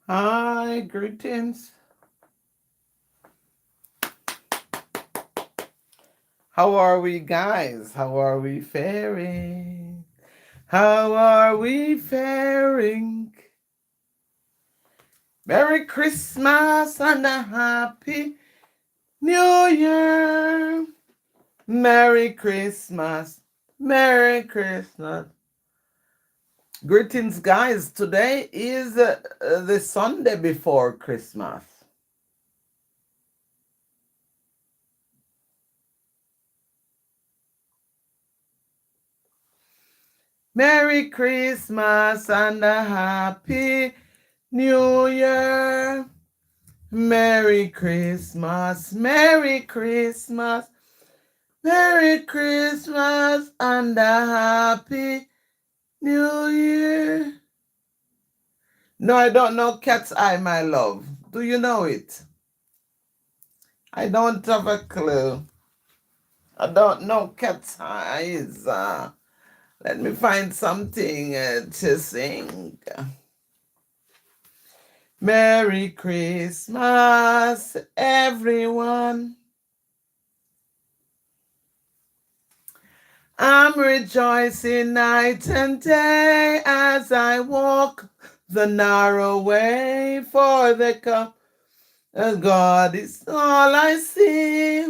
Hi, greetings. How are we, guys? How are we faring? How are we faring? Merry Christmas and a Happy New Year. Merry Christmas. Merry Christmas. Greetings, guys. Today is the Sunday before Christmas. Merry Christmas and a Happy New Year. Merry Christmas, Merry Christmas, Merry Christmas, and a Happy New Year. No, I don't know Cat's Eye, my love. Do you know it? I don't have a clue. I don't know Cat's Eyes. Let me find something to sing. Merry Christmas, everyone. I'm rejoicing night and day as I walk the narrow way, for the cup of God is all I see.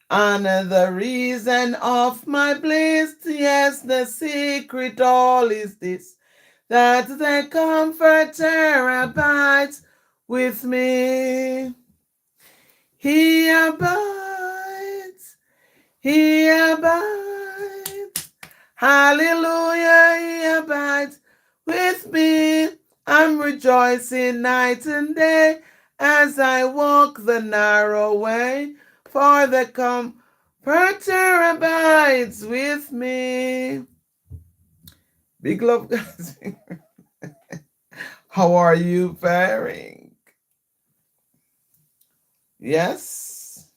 And the reason of my bliss, yes, the secret all is this, that the Comforter abides with me. He abides, he abides. Hallelujah, he abides with me. I'm rejoicing night and day as I walk the narrow way, for the Comforter abides with me. Big love, guys. How are you faring? Yes?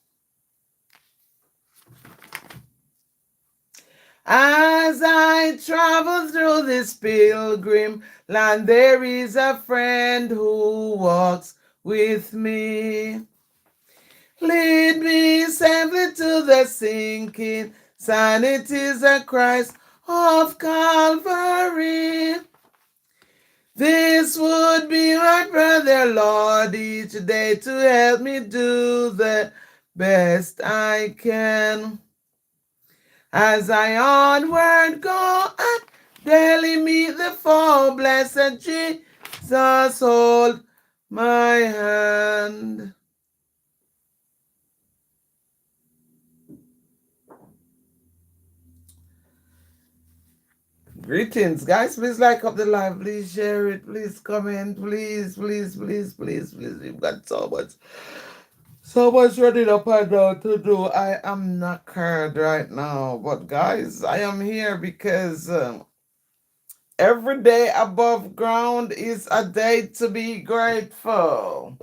As I travel through this pilgrim land, there is a friend who walks with me. Lead me safely to the sinking sun. It is the Christ of Calvary. This would be my prayer, Lord, each day to help me do the best I can. As I onward go and daily meet the foe, blessed Jesus, hold my hand. Greetings, guys. Please like up the live. Please share it. Please comment. Please, please, please, please, please. We've got so much running up and down to do. I am knackered right now. But, guys, I am here because every day above ground is a day to be grateful.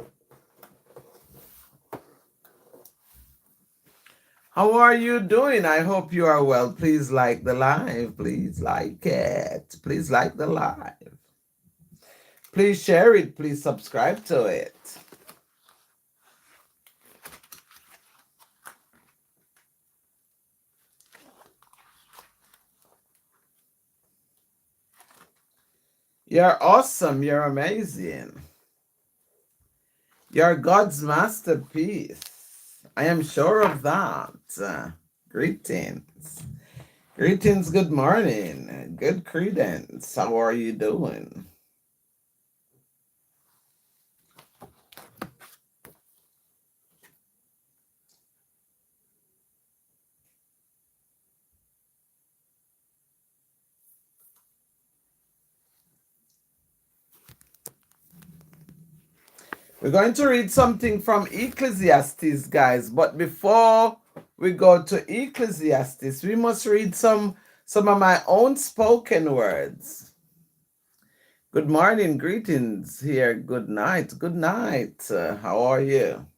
How are you doing? I hope you are well. Please like the live. Please like it. Please like the live. Please share it. Please subscribe to it. You're awesome. You're amazing. You're God's masterpiece. I am sure of that. Greetings. Greetings. Good morning. Good credence. How are you doing? We're going to read something from Ecclesiastes, guys. But before we go to Ecclesiastes, we must read some of my own spoken words. Good morning, greetings here. Good night. Good night. How are you?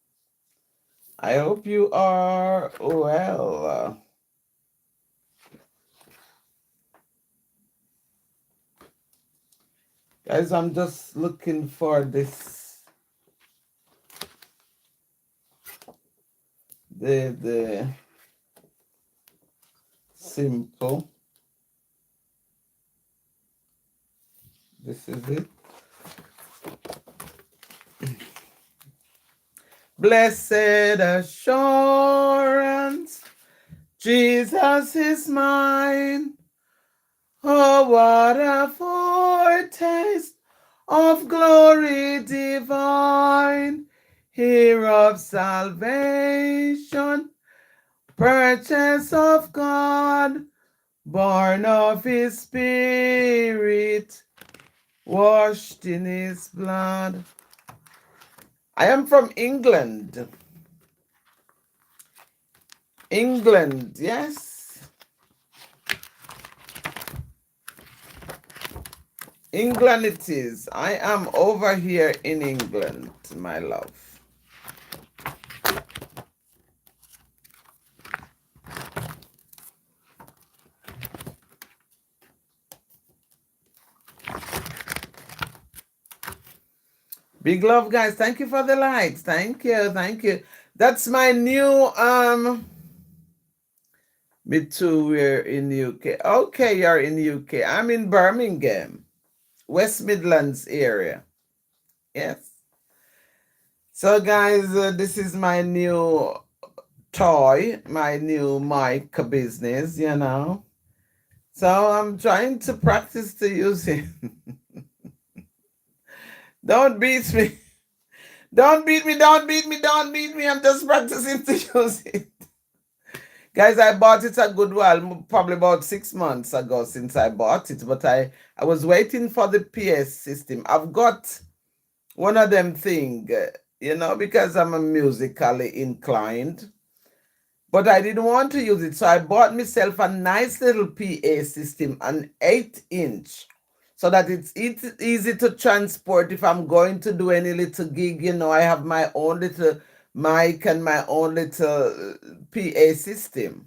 I hope you are well. Guys, I'm just looking for this, the simple. This is it. Blessed assurance, Jesus is mine. Oh, what a foretaste of glory divine, here of salvation, purchase of God, born of his spirit, washed in his blood. I am from England. England, yes. England it is. I am over here in England, my love. Big love, guys. Thank you for the likes. Thank you. Thank you. That's my new me too, we're in UK. Okay, you're in UK. I'm in Birmingham, West Midlands area. Yes. So guys, this is my new toy, my new mic business, you know. So I'm trying to practice to use it. Don't beat me. Don't beat me, don't beat me, don't beat me. I'm just practicing to use it. Guys, I bought it a good while, probably about 6 months ago since I bought it, but I was waiting for the PS system. I've got one of them thing, because I'm a musically inclined, but I didn't want to use it, so I bought myself a nice little PA system, an 8-inch, so that it's easy to transport if I'm going to do any little gig. I have my own little mic and my own little PA system.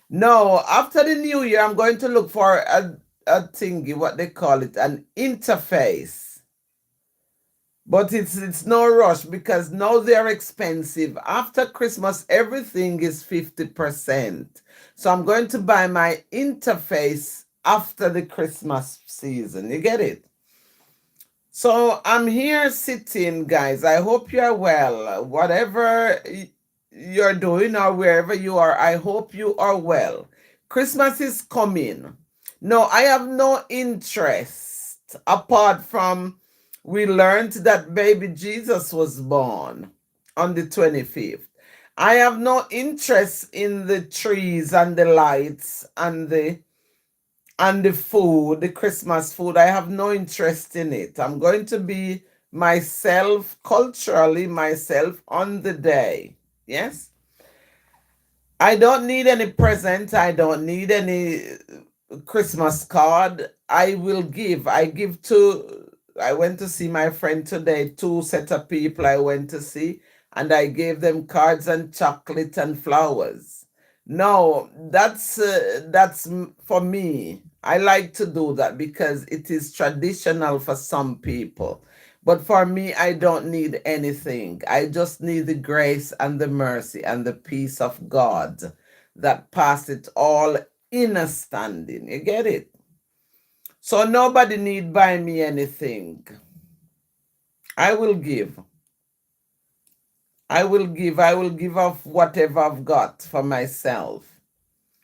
No, after the new year, I'm going to look for a thingy, what they call it, an interface. But it's no rush because now they're expensive. After Christmas, everything is 50%. So I'm going to buy my interface after the Christmas season. You get it? So I'm here sitting, guys. I hope you're well. Whatever you're doing or wherever you are, I hope you are well. Christmas is coming. No, I have no interest apart from we learned that baby Jesus was born on the 25th. I have no interest in the trees and the lights and the food, the Christmas food. I have no interest in it. I'm going to be myself, culturally myself on the day. Yes? I don't need any present. I don't need any Christmas card. I will give. I went to see my friend today, two set of people I went to see, and I gave them cards and chocolate and flowers. No, that's for me. I like to do that because it is traditional for some people. But for me, I don't need anything. I just need the grace and the mercy and the peace of God that passeth all understanding. You get it? So nobody need buy me anything. I will give. I will give. I will give off whatever I've got for myself.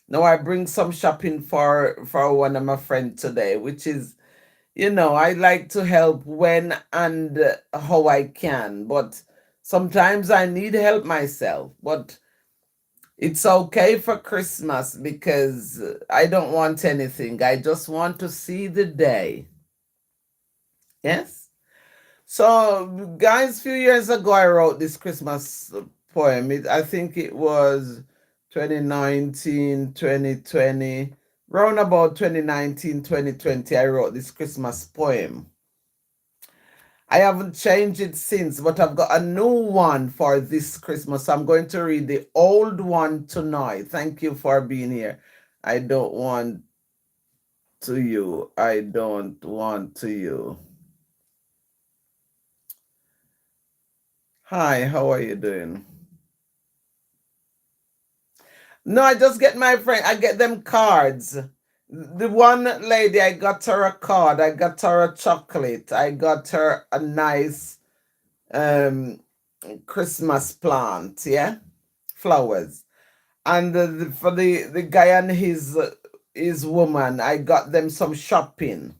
Now I bring some shopping for one of my friends today, which is, I like to help when and how I can, but sometimes I need help myself. But it's okay for Christmas because I don't want anything. I just want to see the day. Yes? So, guys, a few years ago, I wrote this Christmas poem. I think it was 2019, 2020. Round about 2019, 2020, I wrote this Christmas poem. I haven't changed it since, but I've got a new one for this Christmas. I'm going to read the old one tonight. Thank you for being here. I don't want to you. I don't want to you. Hi, how are you doing? No, I just get my friend, I get them cards. The one lady, I got her a card, I got her a chocolate, I got her a nice um Christmas plant, yeah, flowers. And for the guy and his woman, I got them some shopping,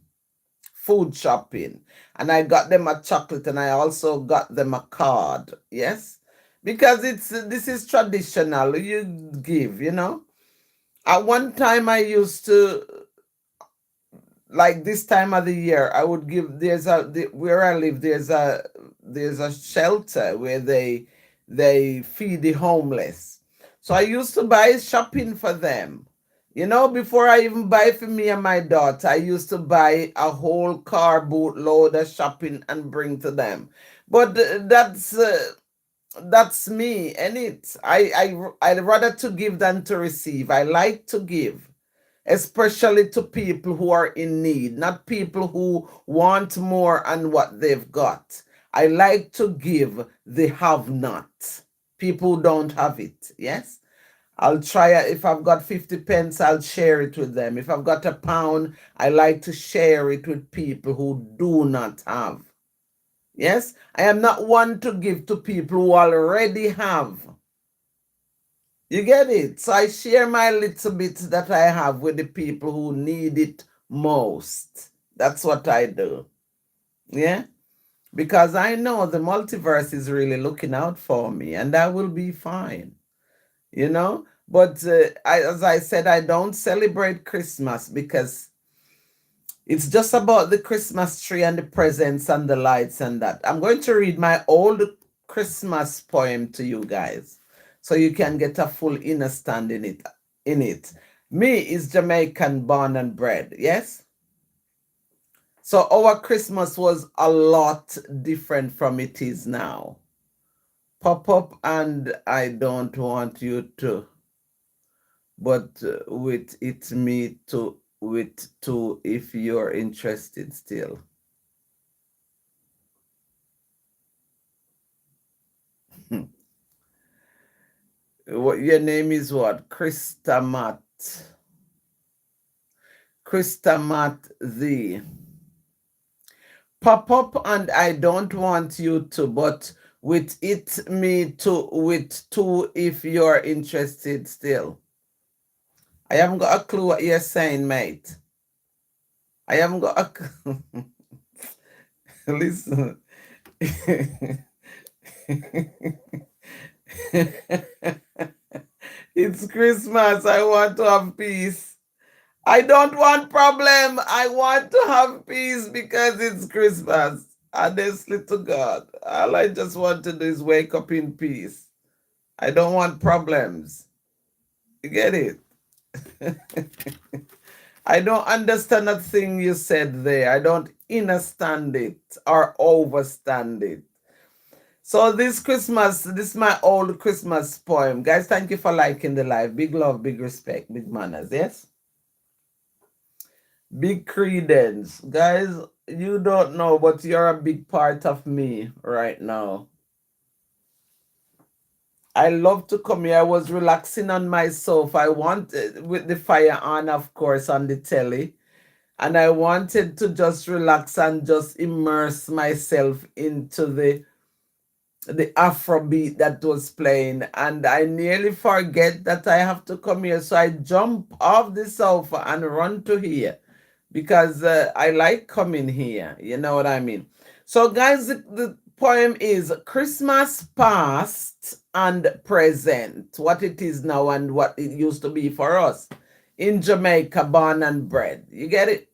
food shopping, and I got them a chocolate, and I also got them a card. Yes, because this is traditional. You give, you know. At one time, I used to, like this time of the year, I would give. Where I live. There's a shelter where they feed the homeless. So I used to buy shopping for them. You know, before I even buy for me and my daughter, I used to buy a whole car boot load of shopping and bring to them. But that's me, and I'd rather to give than to receive. I like to give, especially to people who are in need, not people who want more and what they've got. I like to give the have not, people who don't have it. Yes, I'll try it. If I've got 50 pence, I'll share it with them. If I've got a pound, I like to share it with people who do not have. Yes, I am not one to give to people who already have. You get it? So I share my little bit that I have with the people who need it most. That's what I do. Yeah? Because I know the multiverse is really looking out for me, and I will be fine. You know? But as I said, I don't celebrate Christmas because it's just about the Christmas tree and the presents and the lights and that. I'm going to read my old Christmas poem to you guys so you can get a full understanding in it. Me is Jamaican born and bred, yes? So our Christmas was a lot different from it is now. Pop up and I don't want you to, but with it me to with too if you're interested still. What your name is what? Christamat the. Pop up and I don't want you to, but with it me to with two if you're interested still. I haven't got a clue what you're saying, mate. I haven't got a listen. It's Christmas. I want to have peace. I don't want problem. I want to have peace because it's Christmas. Honestly to God, all I just want to do is wake up in peace. I don't want problems. You get it? I don't understand that thing you said there. I don't understand it or overstand it. So this Christmas, this is my old Christmas poem. Guys, thank you for liking the live. Big love, big respect, big manners, yes? Big credence. Guys, you don't know, but you're a big part of me right now. I love to come here. I was relaxing on my sofa. I wanted, with the fire on, of course, on the telly. And I wanted to just relax and just immerse myself into the Afrobeat that was playing. And I nearly forget that I have to come here. So I jump off the sofa and run to here because I like coming here. You know what I mean? So, guys, the poem is Christmas past and present, what it is now and what it used to be for us in Jamaica, born and bred. You get it?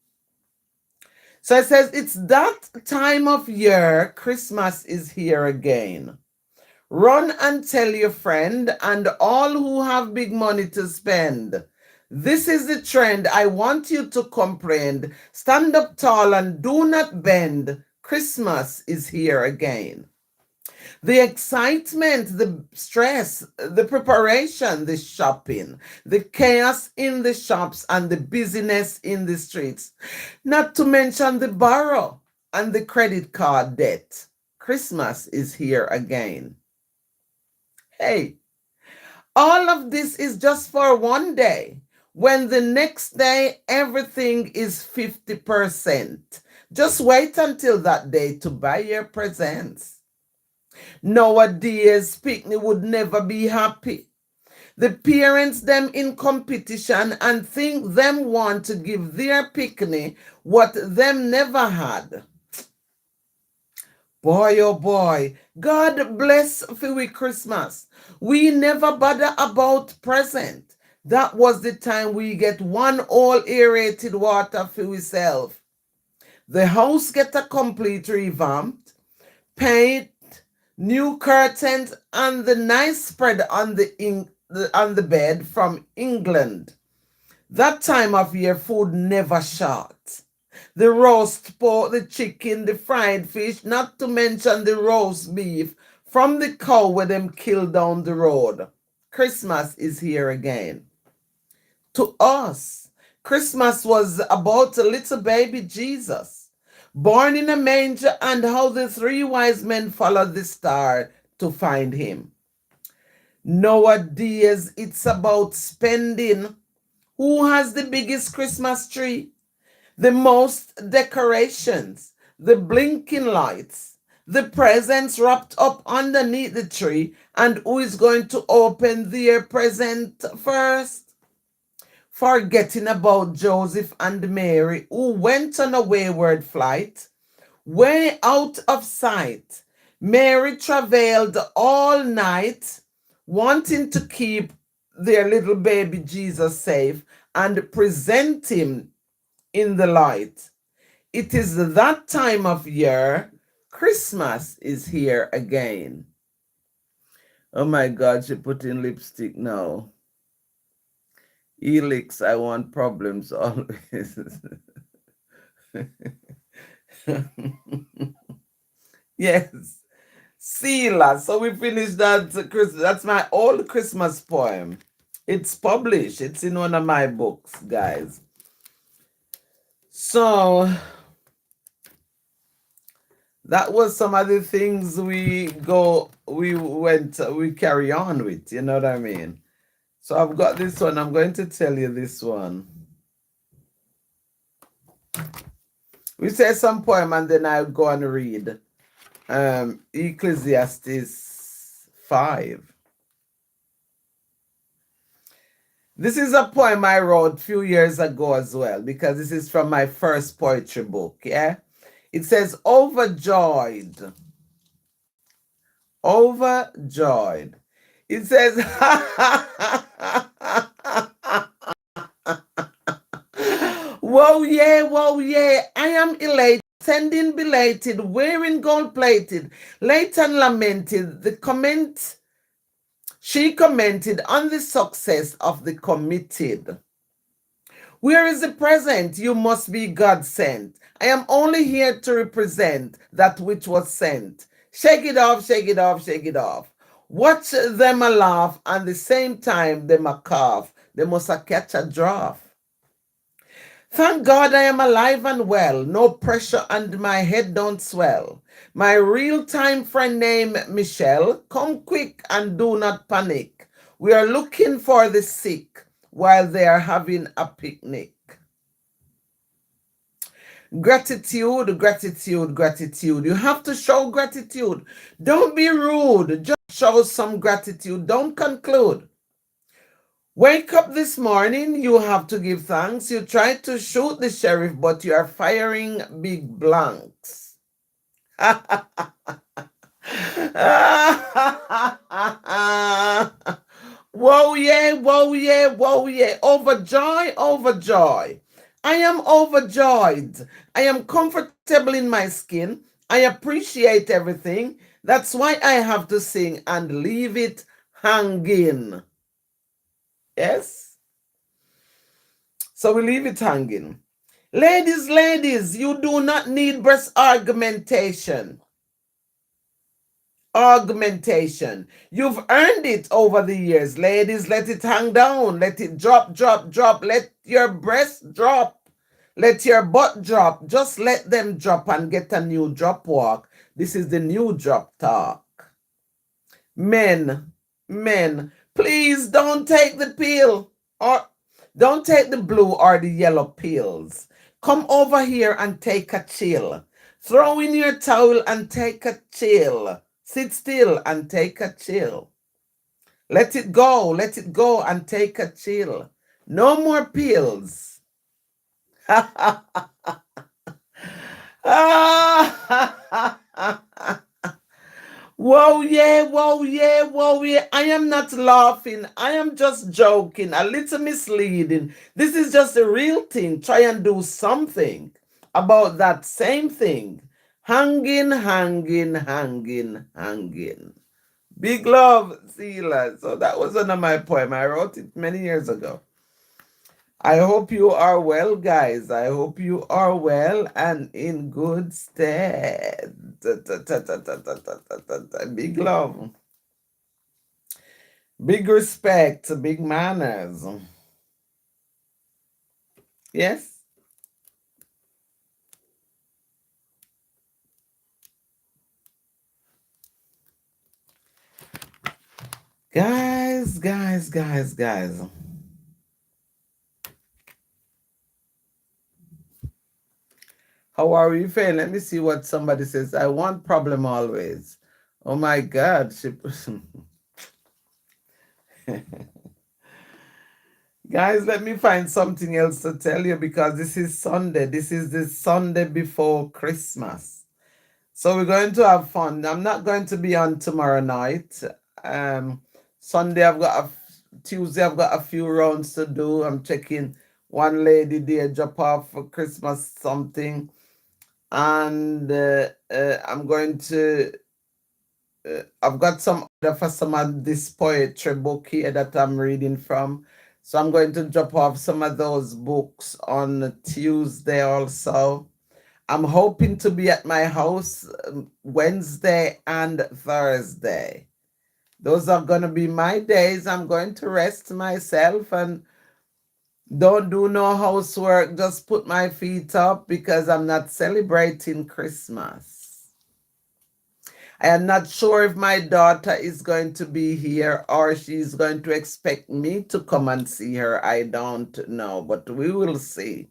So it says, it's that time of year, Christmas is here again. Run and tell your friend and all who have big money to spend. This is the trend. I want you to comprehend. Stand up tall and do not bend. Christmas is here again. The excitement, the stress, the preparation, the shopping, the chaos in the shops, and the busyness in the streets. Not to mention the borrow and the credit card debt. Christmas is here again. Hey, all of this is just for one day, when the next day everything is 50%. Just wait until that day to buy your presents. Nowadays, picnic would never be happy. The parents them in competition and think them want to give their picnic what them never had. Boy, oh boy, God bless for we Christmas. We never bother about present. That was the time we get one all aerated water for ourselves. The house get a complete revamp, paint, new curtains, and the nice spread on on the bed from England. That time of year, food never short. The roast pork, the chicken, the fried fish, not to mention the roast beef from the cow where them killed down the road. Christmas is here again. To us, Christmas was about a little baby Jesus, born in a manger, and how the three wise men followed the star to find him. Nowadays, it's about spending. Who has the biggest Christmas tree? The most decorations, the blinking lights, the presents wrapped up underneath the tree, and who is going to open their present first? Forgetting about Joseph and Mary, who went on a wayward flight, way out of sight. Mary travailed all night, wanting to keep their little baby Jesus safe and present him in the light. It is that time of year. Christmas is here again. Oh my God, she put in lipstick now. Elix, I want problems always. Yes. Sila. So we finished that Christmas. That's my old Christmas poem. It's published. It's in one of my books, guys. So that was some of the things we carry on with, you know what I mean? So I've got this one. I'm going to tell you this one. We say some poem and then I'll go and read Ecclesiastes 5. This is a poem I wrote a few years ago as well, because this is from my first poetry book, yeah? It says, overjoyed. Overjoyed. It says, whoa, yeah, I am elated, sending belated, wearing gold plated, late and lamented. She commented on the success of the committed. Where is the present? You must be God sent. I am only here to represent that which was sent. Shake it off, shake it off, shake it off. Watch them a laugh, and the same time them a cough. They must a catch a draft. Thank God I am alive and well. No pressure and my head don't swell. My real-time friend named Michelle, come quick and do not panic. We are looking for the sick while they are having a picnic. Gratitude, gratitude, gratitude. You have to show gratitude. Don't be rude. Just show some gratitude. Don't conclude. Wake up this morning, you have to give thanks. You tried to shoot the sheriff, but you are firing big blanks. Whoa, yeah, whoa, yeah, whoa, yeah. Overjoy, overjoy. I am overjoyed. I am comfortable in my skin. I appreciate everything. That's why I have to sing and leave it hanging. Yes? So we leave it hanging. Ladies, you do not need breast augmentation. Augmentation. You've earned it over the years. Ladies, let it hang down. Let it drop, drop, drop. Let your breast drop. Let your butt drop. Just let them drop and get a new drop walk. This is the new drop talk. Men, please don't take the pill or don't take the blue or the yellow pills. Come over here and take a chill. Throw in your towel and take a chill. Sit still and take a chill. Let it go and take a chill. No more pills. Whoa, yeah, whoa, yeah, whoa, yeah. I am not laughing. I am just joking. A little misleading. This is just a real thing. Try and do something about that same thing. Hanging, hanging, hanging, hanging. Big love, Sila. So that was one of my poem. I wrote it many years ago. I hope you are well, guys. I hope you are well and in good stead. Big love, big respect, big manners. Yes? Guys. How are you feeling? Let me see what somebody says. I want problem always. Oh my God. Guys, let me find something else to tell you because this is Sunday. This is the Sunday before Christmas. So we're going to have fun. I'm not going to be on tomorrow night. Um, Sunday, Tuesday, I've got a few rounds to do. I'm checking one lady there, drop off for Christmas something. And I'm going to I've got some other for some of this poetry book here that I'm reading from. So I'm going to drop off some of those books on Tuesday also. I'm hoping to be at my house Wednesday and Thursday. Those are going to be my days. I'm going to rest myself and don't do no housework. Just put my feet up because I'm not celebrating Christmas. I am not sure if my daughter is going to be here or she's going to expect me to come and see her. I don't know, but we will see.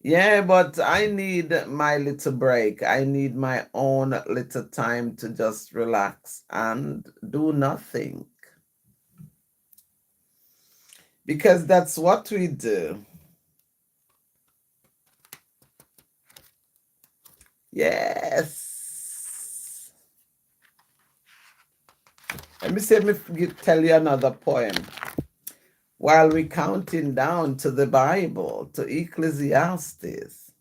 Yeah, but I need my little break. I need my own little time to just relax and do nothing. Because that's what we do. Yes. Let me see, tell you another poem. While we're counting down to the Bible, to Ecclesiastes.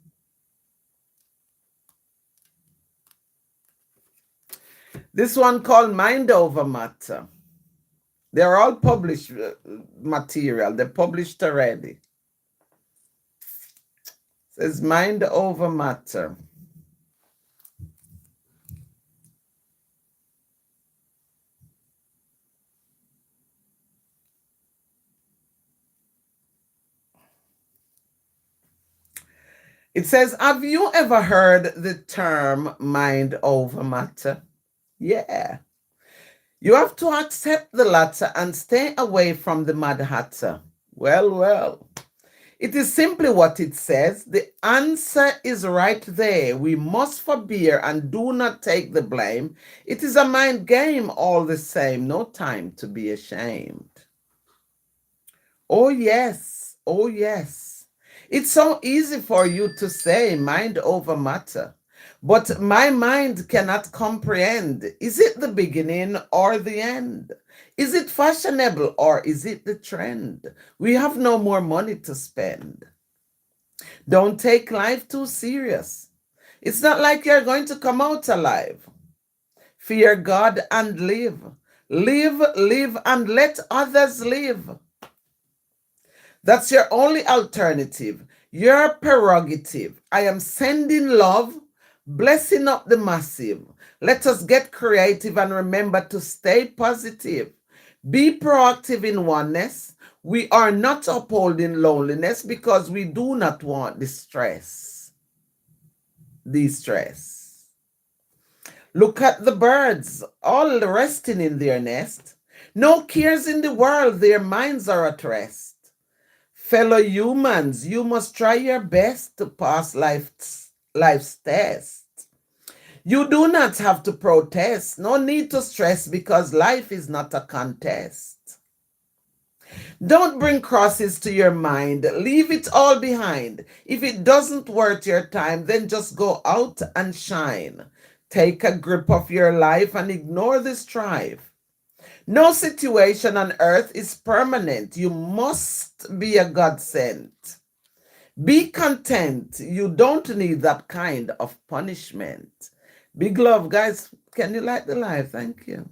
This one called Mind Over Matter. They're all published material. They're published already. It says Mind Over Matter. It says, have you ever heard the term mind over matter? Yeah. You have to accept the latter and stay away from the Mad Hatter. Well. It is simply what it says. The answer is right there. We must forbear and do not take the blame. It is a mind game all the same. No time to be ashamed. Oh, yes. Oh, yes. It's so easy for you to say mind over matter. But my mind cannot comprehend. Is it the beginning or the end? Is it fashionable or is it the trend? We have no more money to spend. Don't take life too serious. It's not like you're going to come out alive. Fear God and live. Live, and let others live. That's your only alternative, your prerogative. I am sending love, blessing up the massive. Let us get creative and remember to stay positive. Be proactive in oneness. We are not upholding loneliness because we do not want distress. Distress. Look at the birds, all resting in their nest. No cares in the world, their minds are at rest. Fellow humans, you must try your best to pass life's test. You do not have to protest, no need to stress because life is not a contest. Don't bring crosses to your mind, leave it all behind. If it doesn't worth your time, then just go out and shine. Take a grip of your life and ignore the strife. No situation on earth is permanent. You must be a God sent. Be content. You don't need that kind of punishment. Big love, guys. Can you like the live? Thank you.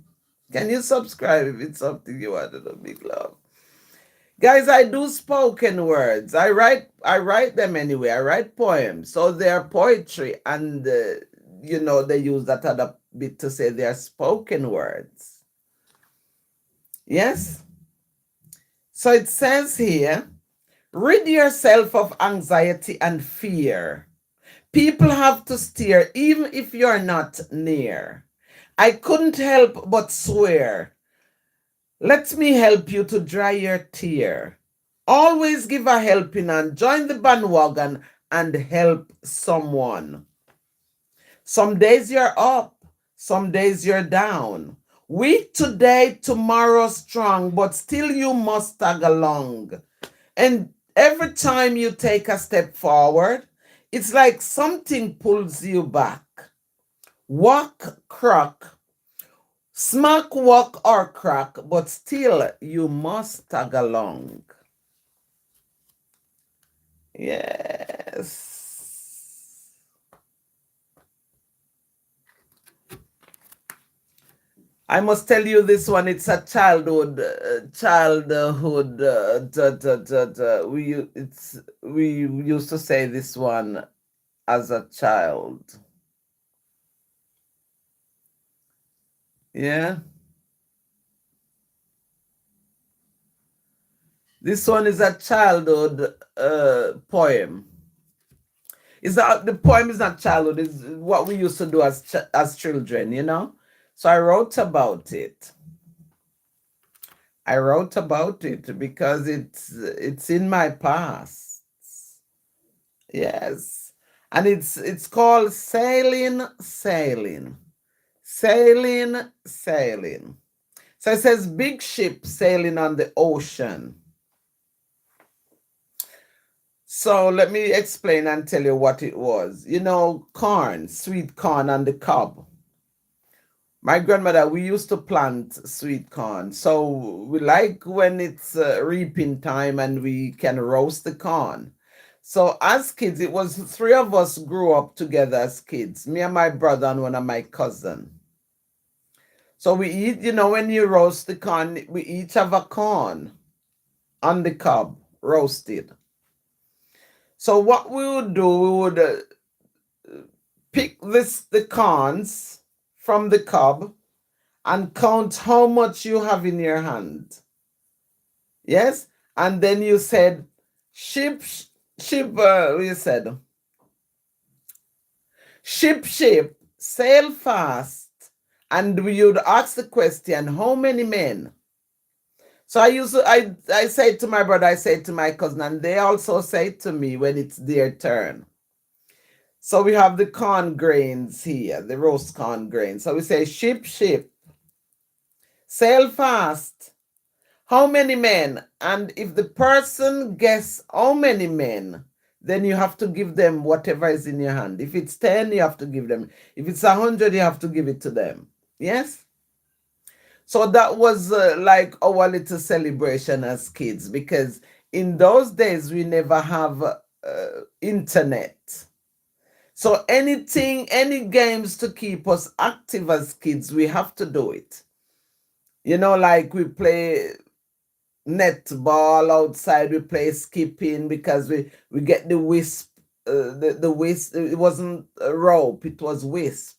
Can you subscribe if it's something you want to do? Big love. Guys, I do spoken words. I write them anyway. I write poems. So they're poetry and they use that other bit to say they're spoken words. Yes? So it says here, rid yourself of anxiety and fear. People have to steer even if you're not near. I couldn't help but swear. Let me help you to dry your tear. Always give a helping hand. Join the bandwagon and help someone. Some days you're up, some days you're down. Weak today, tomorrow strong, but still you must tag along. And every time you take a step forward, it's like something pulls you back. Walk, crack, smack, walk, or crack, but still you must tag along. Yes. I must tell you this one. It's a childhood. We used to say this one as a child. Yeah. This one is a childhood poem. The poem is not childhood. It's what we used to do as children. So I wrote about it. I wrote about it because it's in my past. Yes. And it's called Sailing, Sailing. Sailing, Sailing. So it says big ship sailing on the ocean. So let me explain and tell you what it was. Corn, sweet corn on the cob. My grandmother, we used to plant sweet corn. So we like when it's reaping time and we can roast the corn. So as kids, it was three of us grew up together as kids, me and my brother and one of my cousins. So we eat, when you roast the corn, we each have a corn on the cob, roasted. So what we would do, we would pick the corns from the cob and count how much you have in your hand. Yes? And then you said, ship, you said, ship, sail fast. And we would ask the question, how many men? So I say to my brother, I say to my cousin, and they also say to me when it's their turn. So we have the corn grains here, the roast corn grains. So we say, ship, sail fast. How many men? And if the person guess how many men, then you have to give them whatever is in your hand. If it's 10, you have to give them. If it's 100, you have to give it to them. Yes? So that was like our little celebration as kids, because in those days we never have internet. So any games to keep us active as kids, we have to do it. Like we play netball outside, we play skipping because we get the wisp the wisp. It wasn't a rope, it was wisp.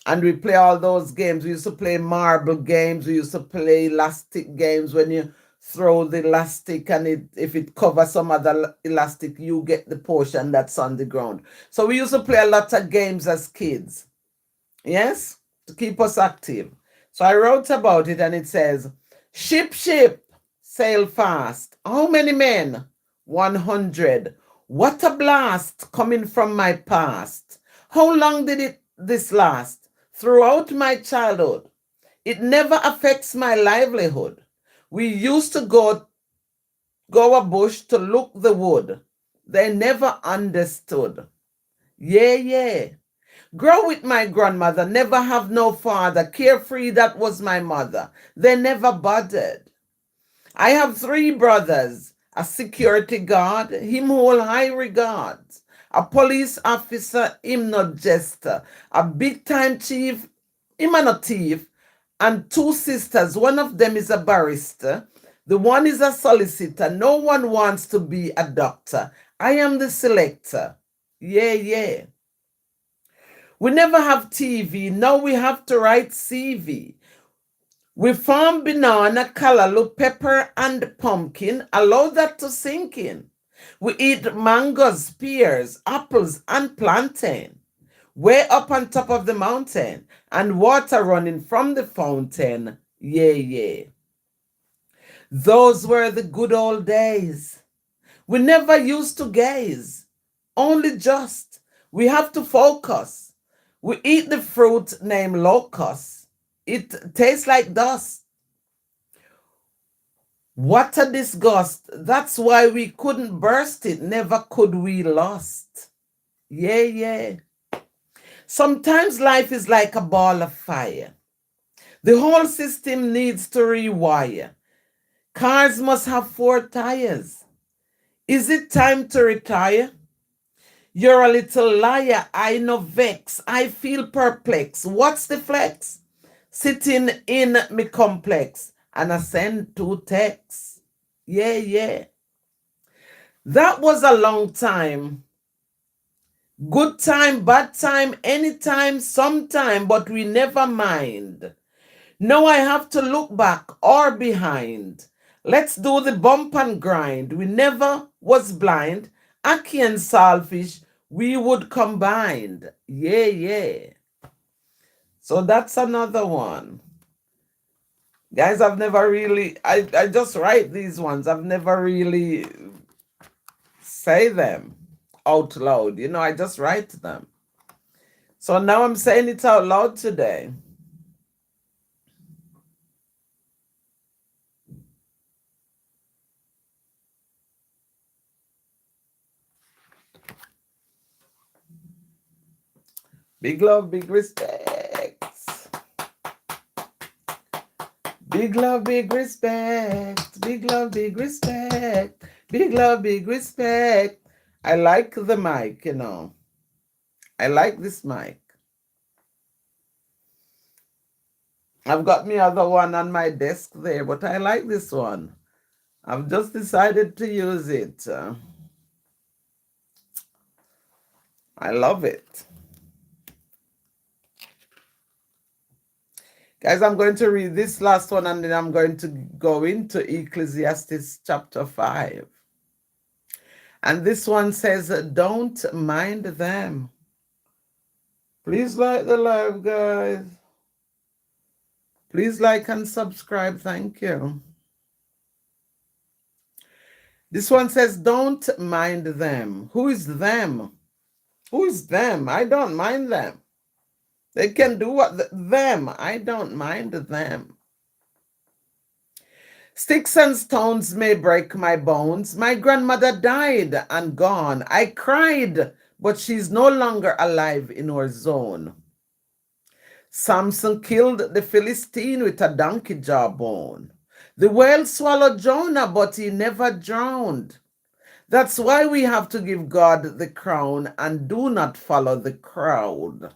And we play all those games. We used to play marble games. We used to play elastic games when you throw the elastic and if it covers some other elastic, you get the portion that's on the ground. So we used to play a lot of games as kids. Yes, to keep us active. So I wrote about it and it says, ship, ship, sail fast. How many men? 100. What a blast coming from my past. How long did this last? Throughout my childhood. It never affects my livelihood. We used to go a bush to look the wood. They never understood. Yeah, yeah. Grow with my grandmother, never have no father. Carefree, that was my mother. They never bothered. I have 3 brothers, a security guard, him hold high regards. A police officer, him not jester. A big time chief, him a not thief. And 2 sisters, one of them is a barrister. The one is a solicitor. No one wants to be a doctor. I am the selector. Yeah, yeah. We never have TV. Now we have to write CV. We farm banana, callaloo, pepper, and pumpkin. Allow that to sink in. We eat mangoes, pears, apples, and plantain. Way up on top of the mountain, and water running from the fountain. Yeah, yeah. Those were the good old days. We never used to gaze, only just. We have to focus. We eat the fruit named locust. It tastes like dust. What a disgust. That's why we couldn't burst it. Never could we lost. Yeah, yeah. Sometimes life is like a ball of fire. The whole system needs to rewire. Cars must have 4 tires. Is it time to retire? You're a little liar. I know vex. I feel perplexed. What's the flex? Sitting in me complex and I send 2 texts. Yeah, yeah. That was a long time. Good time, bad time, anytime, sometime, but we never mind. Now I have to look back or behind. Let's do the bump and grind. We never was blind. Aki and Saltfish, we would combine. Yeah, yeah. So that's another one. Guys, I've never really, I just write these ones. I've never really say them out loud. I just write them. So now I'm saying it out loud today. Big love, big respect. Big love, big respect. Big love, big respect. Big love, big respect. I like the mic, I like this mic. I've got my other one on my desk there, but I like this one. I've just decided to use it. I love it. Guys, I'm going to read this last one and then I'm going to go into Ecclesiastes chapter 5. And this one says, don't mind them. Please like the live, guys. Please like and subscribe. Thank you. This one says, don't mind them. Who is them? Who is them? I don't mind them. They can do them. I don't mind them. Sticks and stones may break my bones. My grandmother died and gone. I cried, but she's no longer alive in our zone. Samson killed the Philistine with a donkey jawbone. The whale swallowed Jonah, but he never drowned. That's why we have to give God the crown and do not follow the crowd.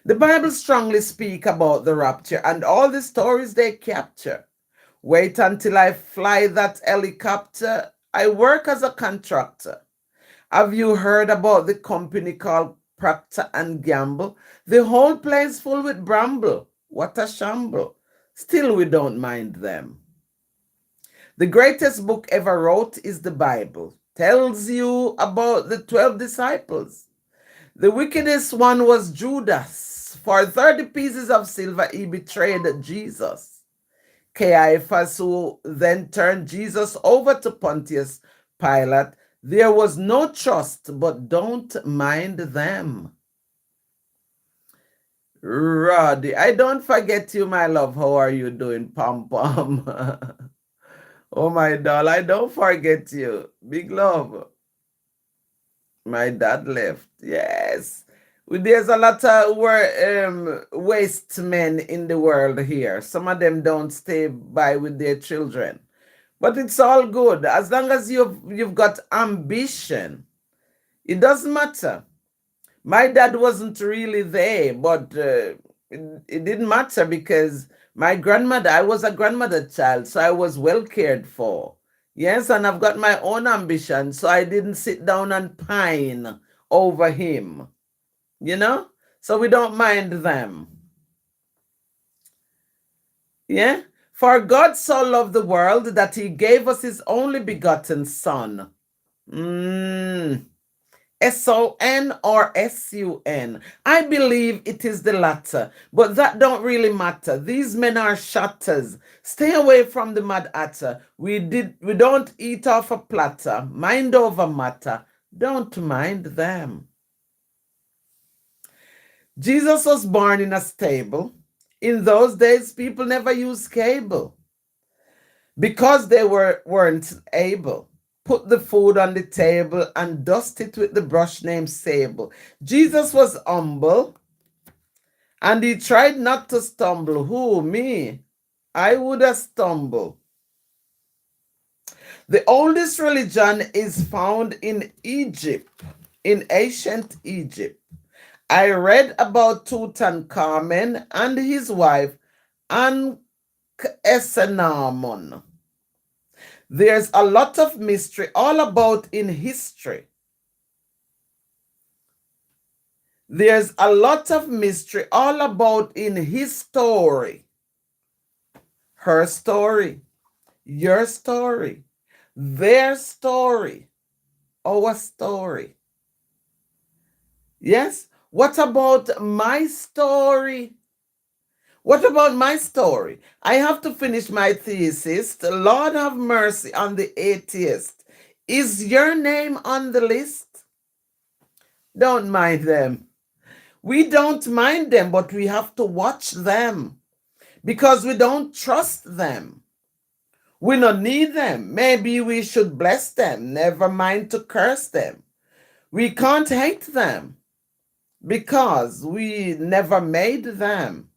The Bible strongly speaks about the rapture and all the stories they capture. Wait until I fly that helicopter. I work as a contractor. Have you heard about the company called Procter and Gamble? The whole place full with bramble. What a shamble. Still, we don't mind them. The greatest book ever wrote is the Bible. Tells you about the 12 disciples. The wickedest one was Judas. For 30 pieces of silver, he betrayed Jesus. Caiaphas, who then turned Jesus over to Pontius Pilate. There was no trust, but don't mind them. Roddy, I don't forget you, my love. How are you doing, Pom Pom? Oh, my doll, I don't forget you. Big love. My dad left. Yes. There's a lot of waste men in the world here. Some of them don't stay by with their children. But it's all good. As long as you've got ambition, it doesn't matter. My dad wasn't really there, but it didn't matter because I was a grandmother child, so I was well cared for. Yes, and I've got my own ambition, so I didn't sit down and pine over him, you know? So we don't mind them. Yeah? For God so loved the world that he gave us his only begotten Son. S-O-N or S-U-N. I believe it is the latter, but that don't really matter. These men are shatters. Stay away from the mad hatter. We don't eat off a platter. Mind over matter. Don't mind them. Jesus was born in a stable. In those days, people never used cable because they weren't able. Put the food on the table and dust it with the brush named Sable. Jesus was humble and he tried not to stumble. Who? Me? I would have stumbled. The oldest religion is found in Egypt, in ancient Egypt. I read about Tutankhamen and his wife, Ankhesenamun. There's a lot of mystery all about in history. There's a lot of mystery all about in his story. Her story, your story, their story, our story. Yes? What about my story? What about my story? I have to finish my thesis. Lord have mercy on the atheist. Is your name on the list? Don't mind them. We don't mind them, but we have to watch them because we don't trust them. We don't need them. Maybe we should bless them, never mind to curse them. We can't hate them because we never made them.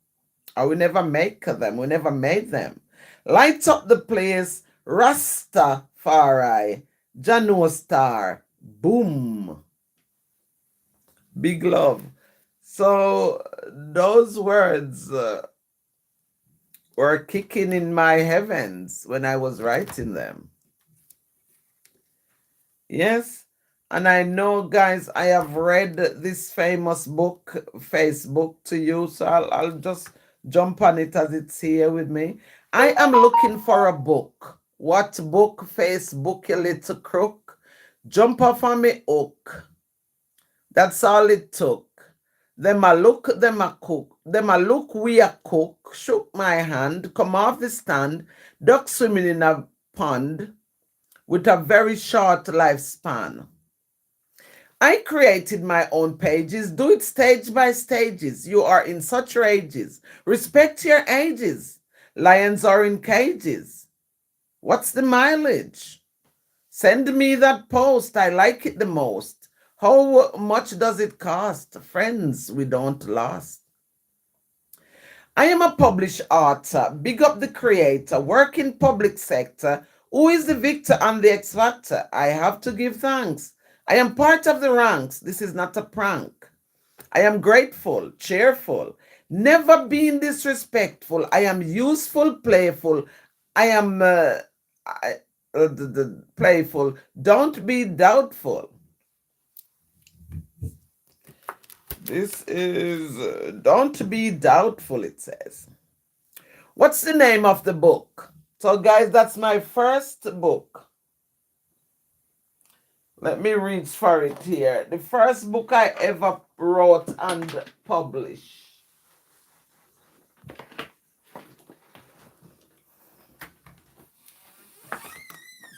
Or we never make them. We never made them. Light up the place, Rastafari, Jano Star, boom. Big love. So those words were kicking in my heavens when I was writing them. Yes. And I know, guys, I have read this famous book, Facebook, to you. So I'll just jump on it as it's here with me. I am looking for a book. What book? Facebook, you little crook. Jump off on me hook. That's all it took. Them a look, them a cook. Them a look, we a cook. Shook my hand, come off the stand. Duck swimming in a pond with a very short lifespan. I created my own pages. Do it stage by stages. You are in such rages. Respect your ages. Lions are in cages. What's the mileage? Send me that post. I like it the most. How much does it cost? Friends, we don't last. I am a published author. Big up the creator. Work in public sector. Who is the victor and the X Factor? I have to give thanks. I am part of the ranks. This is not a prank. I am grateful, cheerful, never being disrespectful. I am useful, playful. I am playful. Don't be doubtful. This is Don't Be Doubtful, it says. What's the name of the book? So, guys, that's my first book. Let me reach for it here. The first book I ever wrote and published.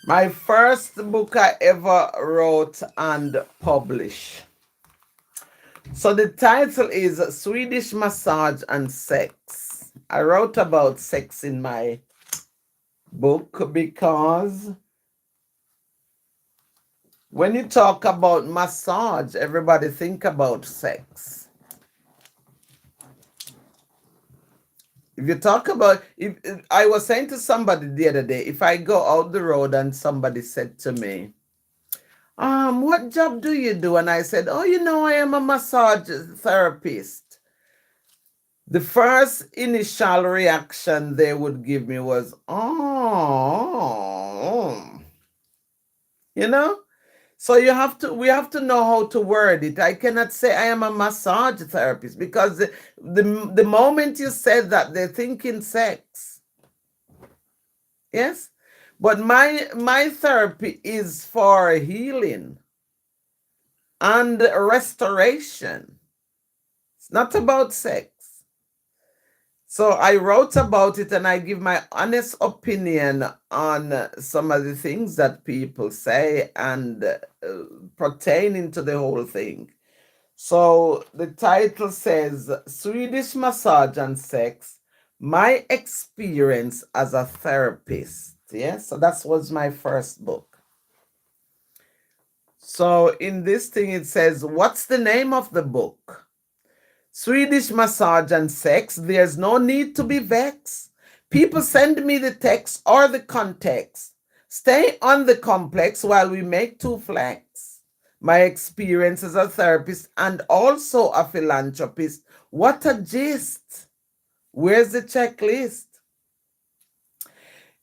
My first book I ever wrote and published. So the title is Swedish Massage and Sex. I wrote about sex in my book because when you talk about massage, everybody think about sex. If you talk about, if I was saying to somebody the other day, if I go out the road and somebody said to me, what job do you do? And I said, oh, I am a massage therapist. The first initial reaction they would give me was, oh, you know? So we have to know how to word it. I cannot say I am a massage therapist because the moment you said that, they're thinking sex. Yes? But my therapy is for healing and restoration. It's not about sex. So I wrote about it and I give my honest opinion on some of the things that people say and pertaining to the whole thing. So the title says Swedish Massage and Sex, My Experience as a Therapist. Yes, so that was my first book. So in this thing it says, what's the name of the book? Swedish Massage and Sex, there's no need to be vexed. People send me the text or the context. Stay on the complex while we make two flex. My experience as a therapist and also a philanthropist. What a gist. Where's the checklist?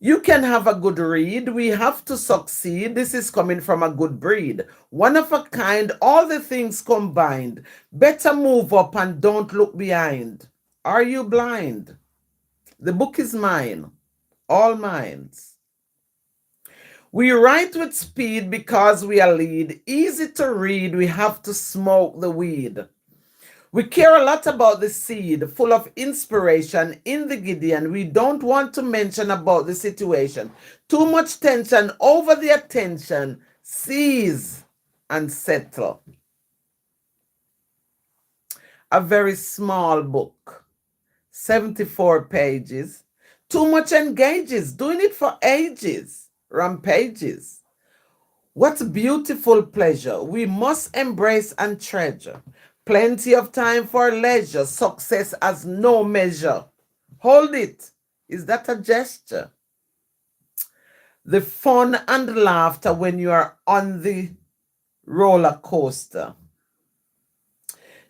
You can have a good read. We have to succeed. This is coming from a good breed. One of a kind, all the things combined. Better move up and don't look behind. Are you blind? The book is mine. All minds. We write with speed because we are lead. Easy to read. We have to smoke the weed. We care a lot about the seed, full of inspiration in the Gideon. We don't want to mention about the situation. Too much tension over the attention. Seize and settle. A very small book, 74 pages. Too much engages, doing it for ages, rampages. What beautiful pleasure we must embrace and treasure. Plenty of time for leisure, success has no measure. Hold it. Is that a gesture? The fun and laughter when you are on the roller coaster.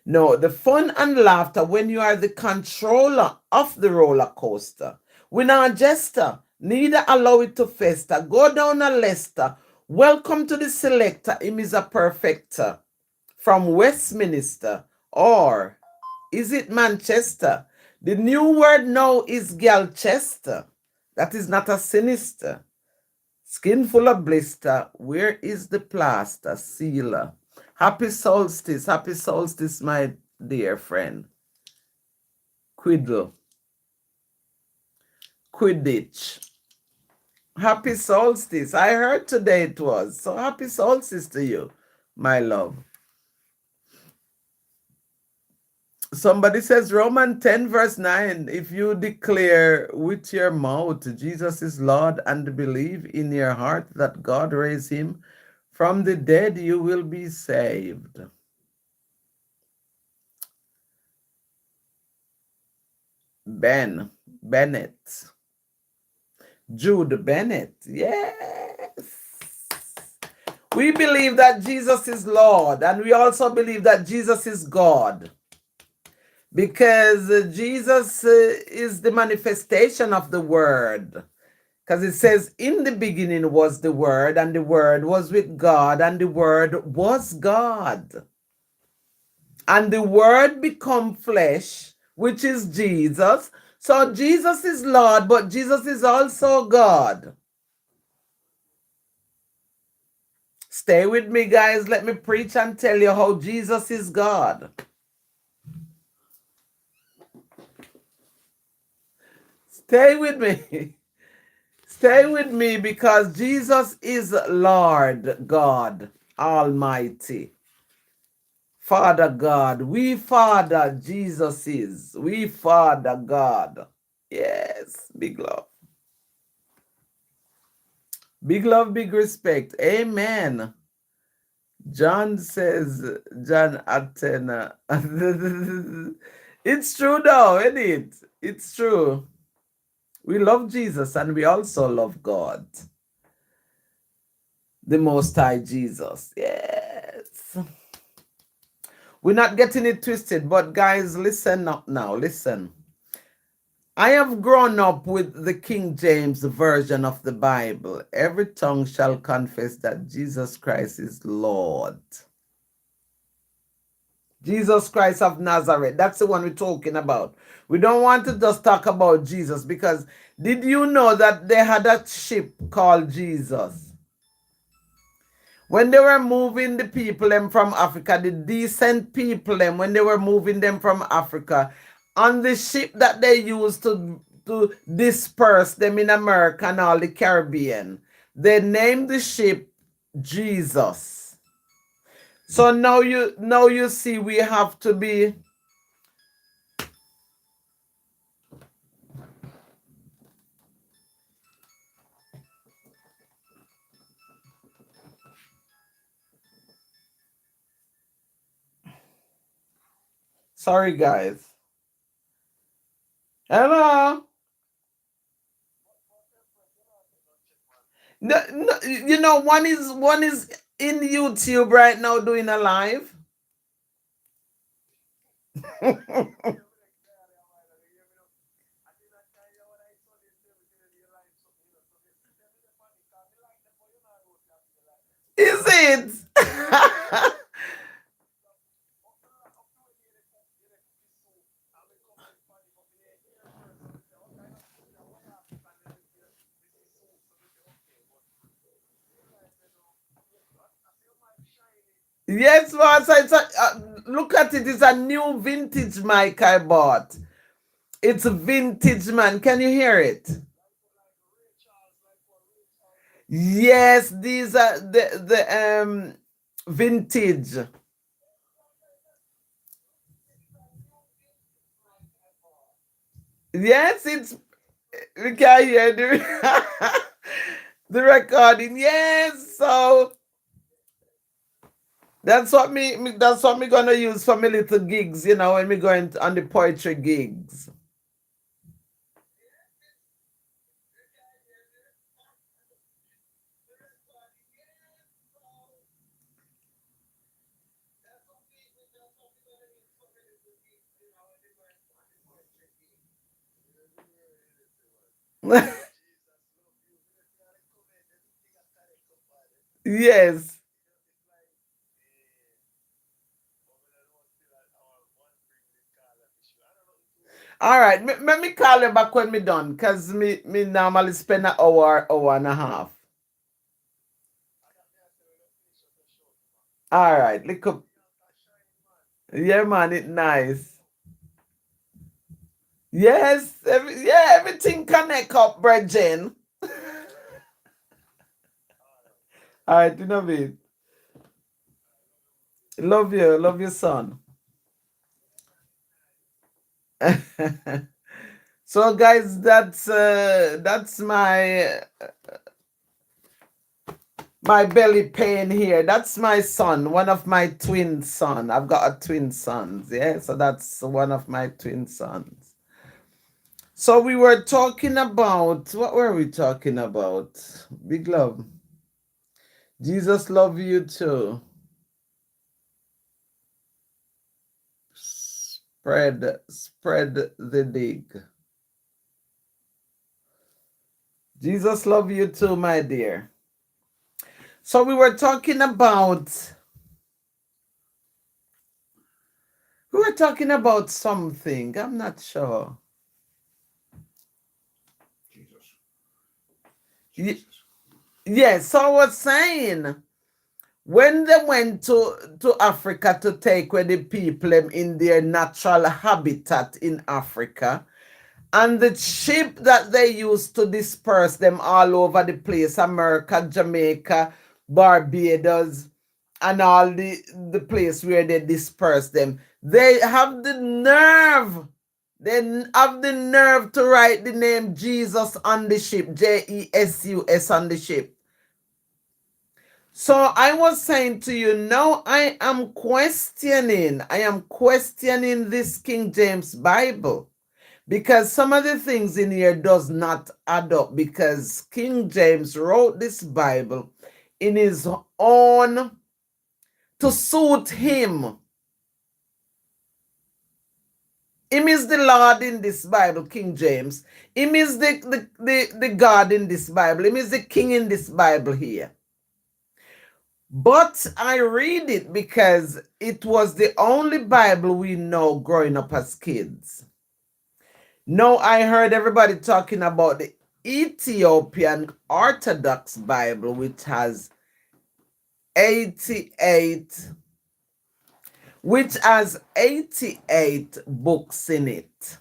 No, the fun and laughter when you are the controller of the roller coaster. We not jester, neither allow it to fester. Go down a Leicester. Welcome to the selector. Him is a perfecter. From Westminster, or is it Manchester? The new word now is Galchester. That is not a sinister. Skin full of blister. Where is the plaster? Sealer. Happy solstice, my dear friend. Quiddle. Quidditch. Happy solstice. I heard today it was. So happy solstice to you, my love. Somebody says Romans 10 verse 9, if you declare with your mouth Jesus is Lord and believe in your heart that God raised him from the dead, you will be saved. Bennett. Jude Bennett. Yes. We believe that Jesus is Lord, and we also believe that Jesus is God. Because Jesus is the manifestation of the Word. Because it says, in the beginning was the Word, and the Word was with God, and the Word was God. And the word become flesh, which is Jesus. So Jesus is Lord, but Jesus is also God. Stay with me, guys. Let me preach and tell you how Jesus is God. Stay with me. Stay with me because Jesus is Lord God Almighty. Father God. We Father Jesus is. We Father God. Yes. Big love. Big love, big respect. Amen. John says, John Atena. It's true though, isn't it? It's true. We love Jesus and we also love God. The Most High Jesus. Yes. We're not getting it twisted, but guys, listen up now. Listen. I have grown up with the King James version of the Bible. Every tongue shall confess that Jesus Christ is Lord. Jesus Christ of Nazareth. That's the one we're talking about. We don't want to just talk about Jesus because did you know that they had a ship called Jesus? When they were moving the people them from Africa, the decent people them, when they were moving them from Africa, on the ship that they used to disperse them in America and all the Caribbean, they named the ship Jesus. So now you see we have to be. Sorry guys. Hello. No, no, you know one is in YouTube right now doing a live. Is it? Yes, boss. Look at it. It's a new vintage mic I bought. It's vintage, man. Can you hear it? Yes, these are the vintage. Yes, it's we can hear the recording. Yes, so that's what me gonna use for my little gigs, when me going on the poetry gigs. Yes. All right. Let me call you back when me done, cause me normally spend an hour and a half. All right. Look up. Yeah, man, it nice. Yes, everything connect up, Bridget. All right, you know me. Love you, son. So, guys, that's my belly pain here. That's my son, one of my twin son. I've got a twin sons. Yeah, so that's one of my twin sons. So we were talking about what were we talking about? Big love. Jesus love you too. Spread the dig. Jesus love you too, my dear. So we were talking about We were talking about something. I'm not sure. Jesus. Y- Jesus. yes, so I was saying when they went to Africa to take away the people in their natural habitat in Africa, and the ship that they used to disperse them all over the place, America, Jamaica, Barbados, and all the place where they disperse them, they have the nerve. They have the nerve to write the name Jesus on the ship, Jesus on the ship. So I was saying to you, now I am questioning this King James Bible because some of the things in here does not add up because King James wrote this Bible in his own to suit him. Him is the Lord in this Bible, King James. Him is the God in this Bible. Him is the King in this Bible here. But I read it because it was the only Bible we know growing up as kids. No, I heard everybody talking about the Ethiopian Orthodox Bible, which has 88, which has 88 books in it.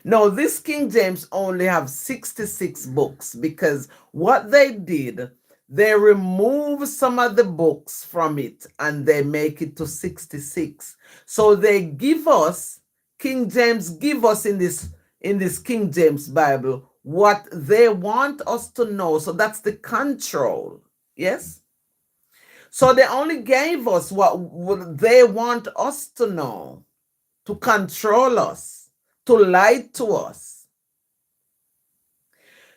No, this King James only have 66 books because what they did, they remove some of the books from it and they make it to 66. So they give us, King James give us in this King James Bible what they want us to know. So that's the control. Yes? So they only gave us what they want us to know, to control us, to lie to us.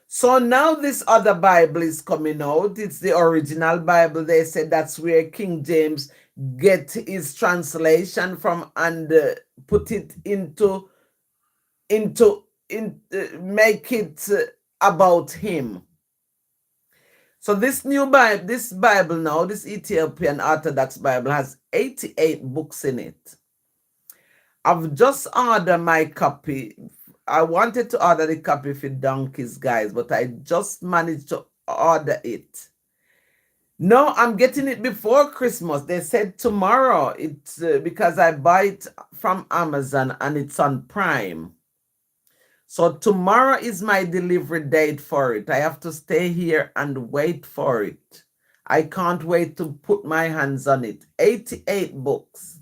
So now this other Bible is coming out. It's the original Bible. They said that's where King James get his translation from and put it make it about him. So this Bible now, this Ethiopian Orthodox Bible has 88 books in it. I've just ordered my copy. I wanted to order the copy for Donkeys, guys, but I just managed to order it. No, I'm getting it before Christmas. They said tomorrow. It's because I buy it from Amazon and it's on Prime. So tomorrow is my delivery date for it. I have to stay here and wait for it. I can't wait to put my hands on it. 88 books.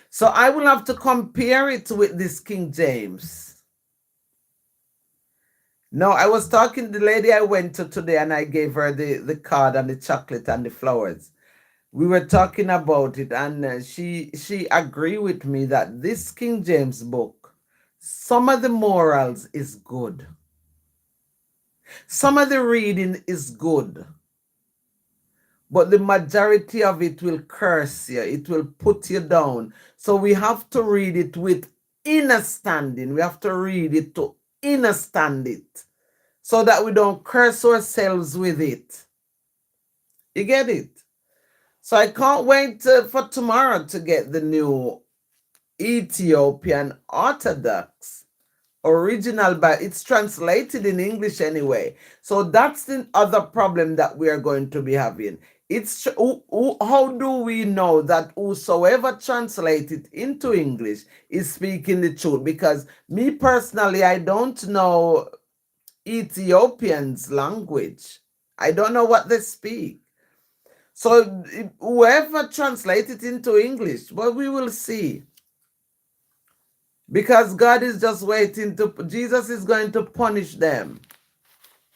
So I will have to compare it with this King James. No, I was talking to the lady I went to today and I gave her the card and the chocolate and the flowers. We were talking about it and she agreed with me that this King James book, some of the morals is good. Some of the reading is good. But the majority of it will curse you. It will put you down. So we have to read it with understanding. We have to read it to understand it so that we don't curse ourselves with it. You get it? So I can't wait for tomorrow to get the new Ethiopian Orthodox original Bible. It's translated in English anyway. So that's the other problem that we are going to be having. How do we know that whosoever translated into English is speaking the truth? Because me personally, I don't know Ethiopians' language. I don't know what they speak. So whoever translated into English, well, we will see. Because God is just waiting Jesus is going to punish them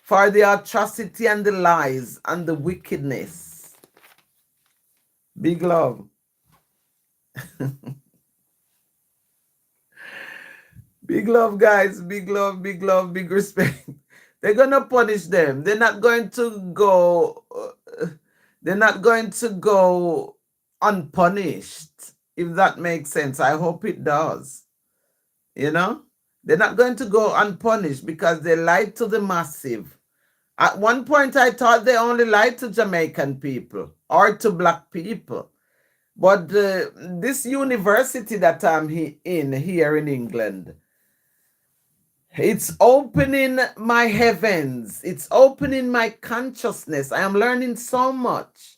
for the atrocity and the lies and the wickedness. Big love. Big love, guys. Big love, big love, big respect. They're going to punish them. They're not going to go unpunished, if that makes sense. I hope it does. You know? They're not going to go unpunished because they lied to the massive. At one point, I thought they only lied to Jamaican people or to black people. But this university that I'm in here in England, it's opening my heavens. It's opening my consciousness. I am learning so much.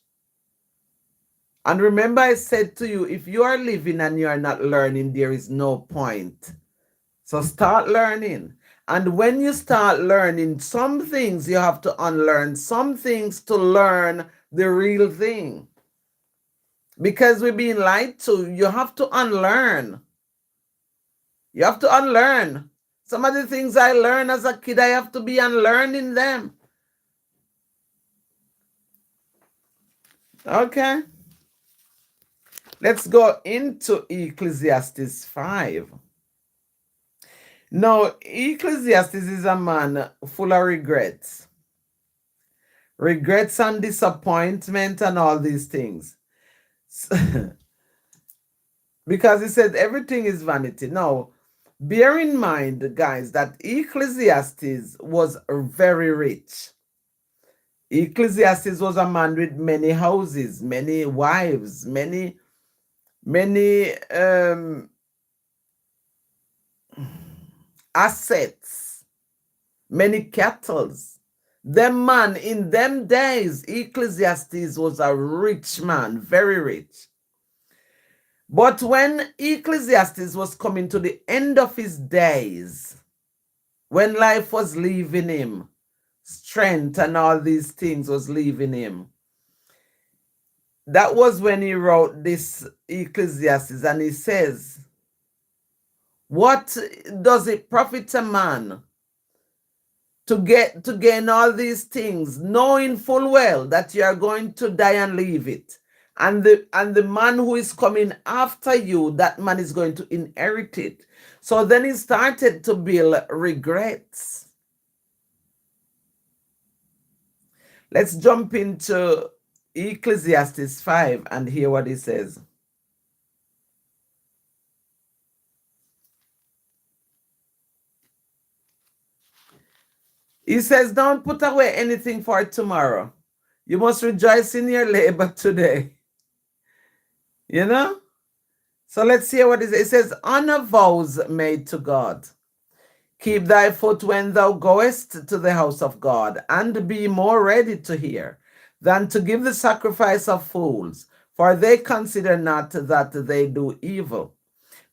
And remember, I said to you, if you are living and you are not learning, there is no point. So start learning. And when you start learning, some things you have to unlearn, some things to learn the real thing. Because we're being lied to, you have to unlearn. You have to unlearn. Some of the things I learned as a kid, I have to be unlearning them. Okay. Let's go into Ecclesiastes 5. Now, Ecclesiastes is a man full of regrets. Regrets and disappointment and all these things. Because he said everything is vanity. Now, bear in mind, guys, that Ecclesiastes was very rich. Ecclesiastes was a man with many houses, many wives, many assets, many cattle. Them man in them days, Ecclesiastes was a rich man, very rich. But when Ecclesiastes was coming to the end of his days, when life was leaving him, strength and all these things was leaving him, that was when he wrote this Ecclesiastes, and he says, what does it profit a man to gain all these things, knowing full well that you are going to die and leave it? And the man who is coming after you, that man is going to inherit it. So then he started to build regrets. Let's jump into Ecclesiastes 5 and hear what he says. He says, don't put away anything for tomorrow. You must rejoice in your labor today. You know? So let's hear what it says. It says, honor vows made to God. Keep thy foot when thou goest to the house of God, and be more ready to hear than to give the sacrifice of fools, for they consider not that they do evil.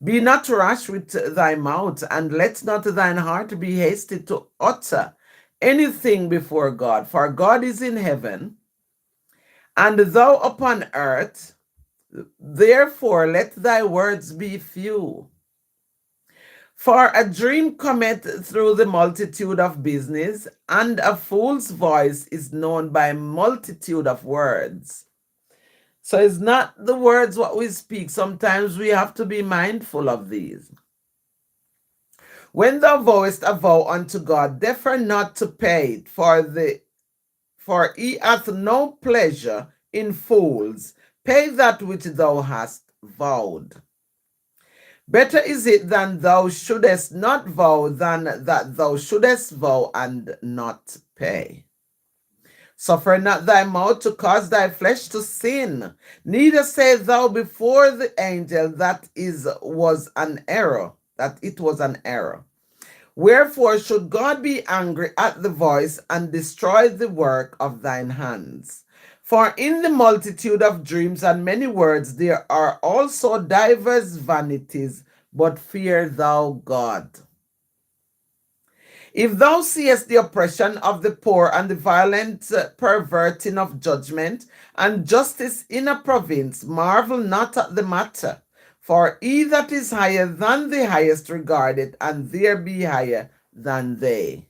Be not rash with thy mouth, and let not thine heart be hasty to utter anything before God, for God is in heaven, and thou upon earth. Therefore let thy words be few. For a dream cometh through the multitude of business, and a fool's voice is known by multitude of words. So it's not the words what we speak. Sometimes we have to be mindful of these. When thou vowest a vow unto God, defer not to pay it, for he hath no pleasure in fools. Pay that which thou hast vowed. Better is it than thou shouldest not vow than that thou shouldest vow and not pay. Suffer not thy mouth to cause thy flesh to sin, neither say thou before the angel that it was an error. Wherefore should God be angry at the voice and destroy the work of thine hands? For in the multitude of dreams and many words there are also divers vanities, but fear thou God. If thou seest the oppression of the poor and the violent perverting of judgment and justice in a province, marvel not at the matter. For he that is higher than the highest regardeth, and there be higher than they.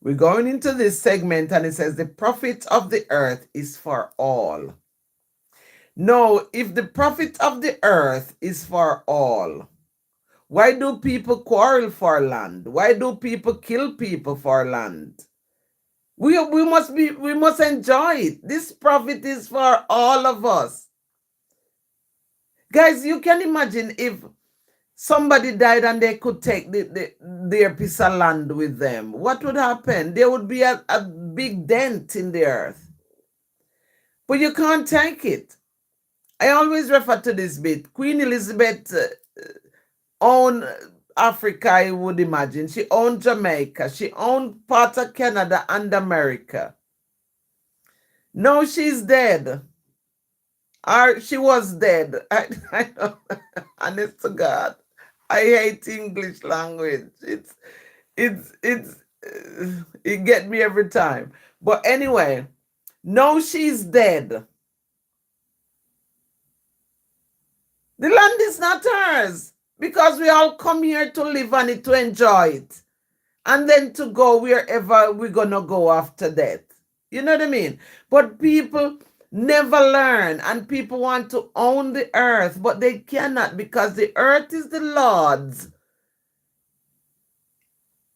We're going into this segment, and it says, the profit of the earth is for all. No, if the profit of the earth is for all, why do people quarrel for land? Why do people kill people for land? We must enjoy it. This profit is for all of us. Guys, you can imagine if somebody died and they could take their piece of land with them. What would happen? There would be a big dent in the earth. But you can't take it. I always refer to this bit. Queen Elizabeth owned Africa, I would imagine. She owned Jamaica. She owned part of Canada and America. No, she's dead. Or she was dead. I don't, honest to God, I hate English language. It get me every time. But anyway, no, she's dead. The land is not hers because we all come here to live on it, to enjoy it, and then to go wherever we're gonna go after death. You know what I mean? But people never learn, and people want to own the earth, but they cannot because the earth is the Lord's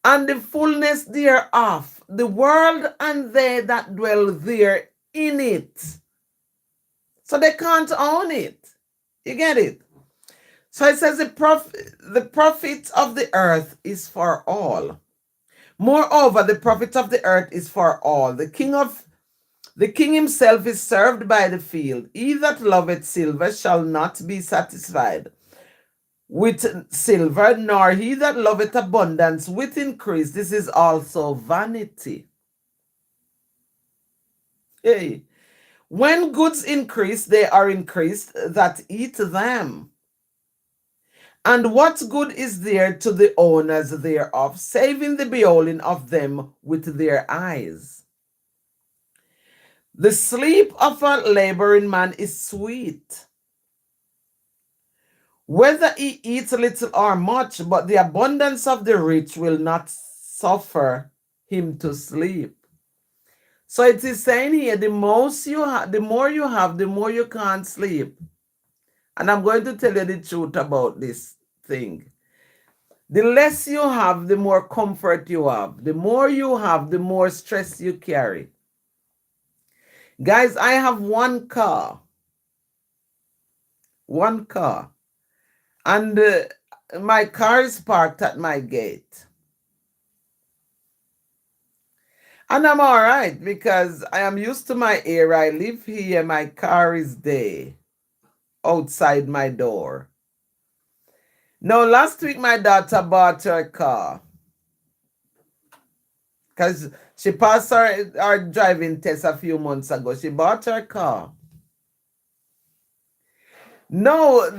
and the fullness thereof, the world and they that dwell there in it. So they can't own it. You get it? So it says the profit of the earth is for all. Moreover, the profit of the earth is for all. The king himself is served by the field. He that loveth silver shall not be satisfied with silver, nor he that loveth abundance with increase. This is also vanity. Hey. When goods increase, they are increased that eat them. And what good is there to the owners thereof, saving the beholding of them with their eyes? The sleep of a laboring man is sweet, whether he eats little or much, but the abundance of the rich will not suffer him to sleep. So it is saying here, the more you have, the more you can't sleep. And I'm going to tell you the truth about this thing. The less you have, the more comfort you have. The more you have, the more stress you carry. Guys, I have one car. One car. And my car is parked at my gate. And I'm all right because I am used to my area. I live here. My car is there outside my door. Now, last week, my daughter bought her car because she passed her driving test a few months ago. She bought her car. No,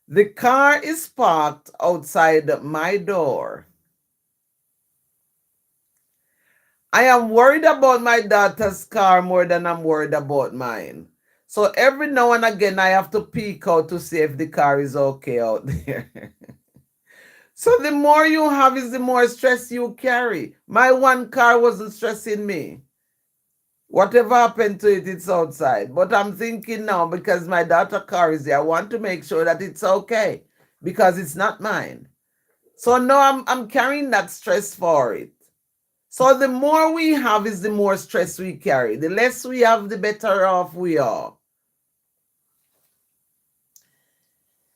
the car is parked outside my door. I am worried about my daughter's car more than I'm worried about mine. So every now and again, I have to peek out to see if the car is okay out there. So the more you have is the more stress you carry. My one car wasn't stressing me. Whatever happened to it, it's outside. But I'm thinking now, because my daughter's car is there, I want to make sure that it's okay because it's not mine. So now I'm carrying that stress for it. So the more we have is the more stress we carry. The less we have, the better off we are.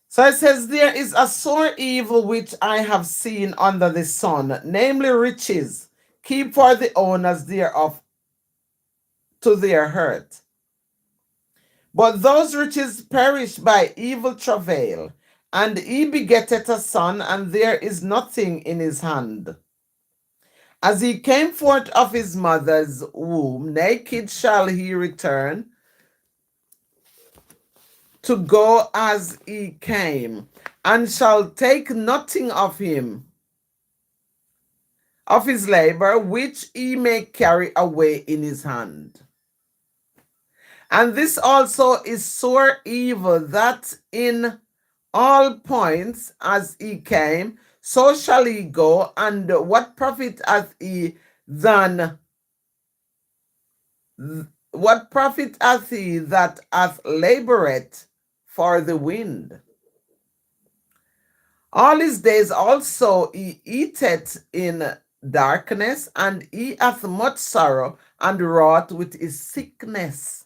So it says, there is a sore evil which I have seen under the sun, namely riches, keep for the owners thereof to their hurt. But those riches perish by evil travail, and he begetteth a son, and there is nothing in his hand. As he came forth of his mother's womb, naked shall he return, to go as he came, and shall take nothing of him, of his labor, which he may carry away in his hand. And this also is sore evil, that in all points as he came, so shall he go, and what profit hath he that hath laboreth for the wind? All his days also he eateth in darkness, and he hath much sorrow, and wrought with his sickness.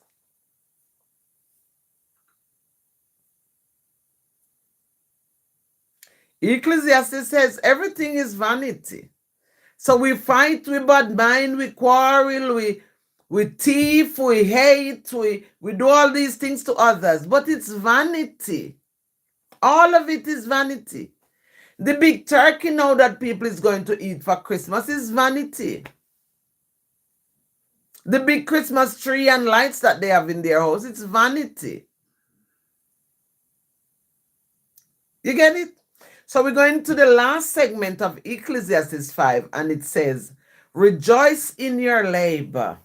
Ecclesiastes says everything is vanity. So we fight, we bad mind, we quarrel, We thief, we hate, we do all these things to others, but it's vanity. All of it is vanity. The big turkey now that people is going to eat for Christmas is vanity. The big Christmas tree and lights that they have in their house, it's vanity. You get it? So we're going to the last segment of Ecclesiastes 5, and it says, rejoice in your labor.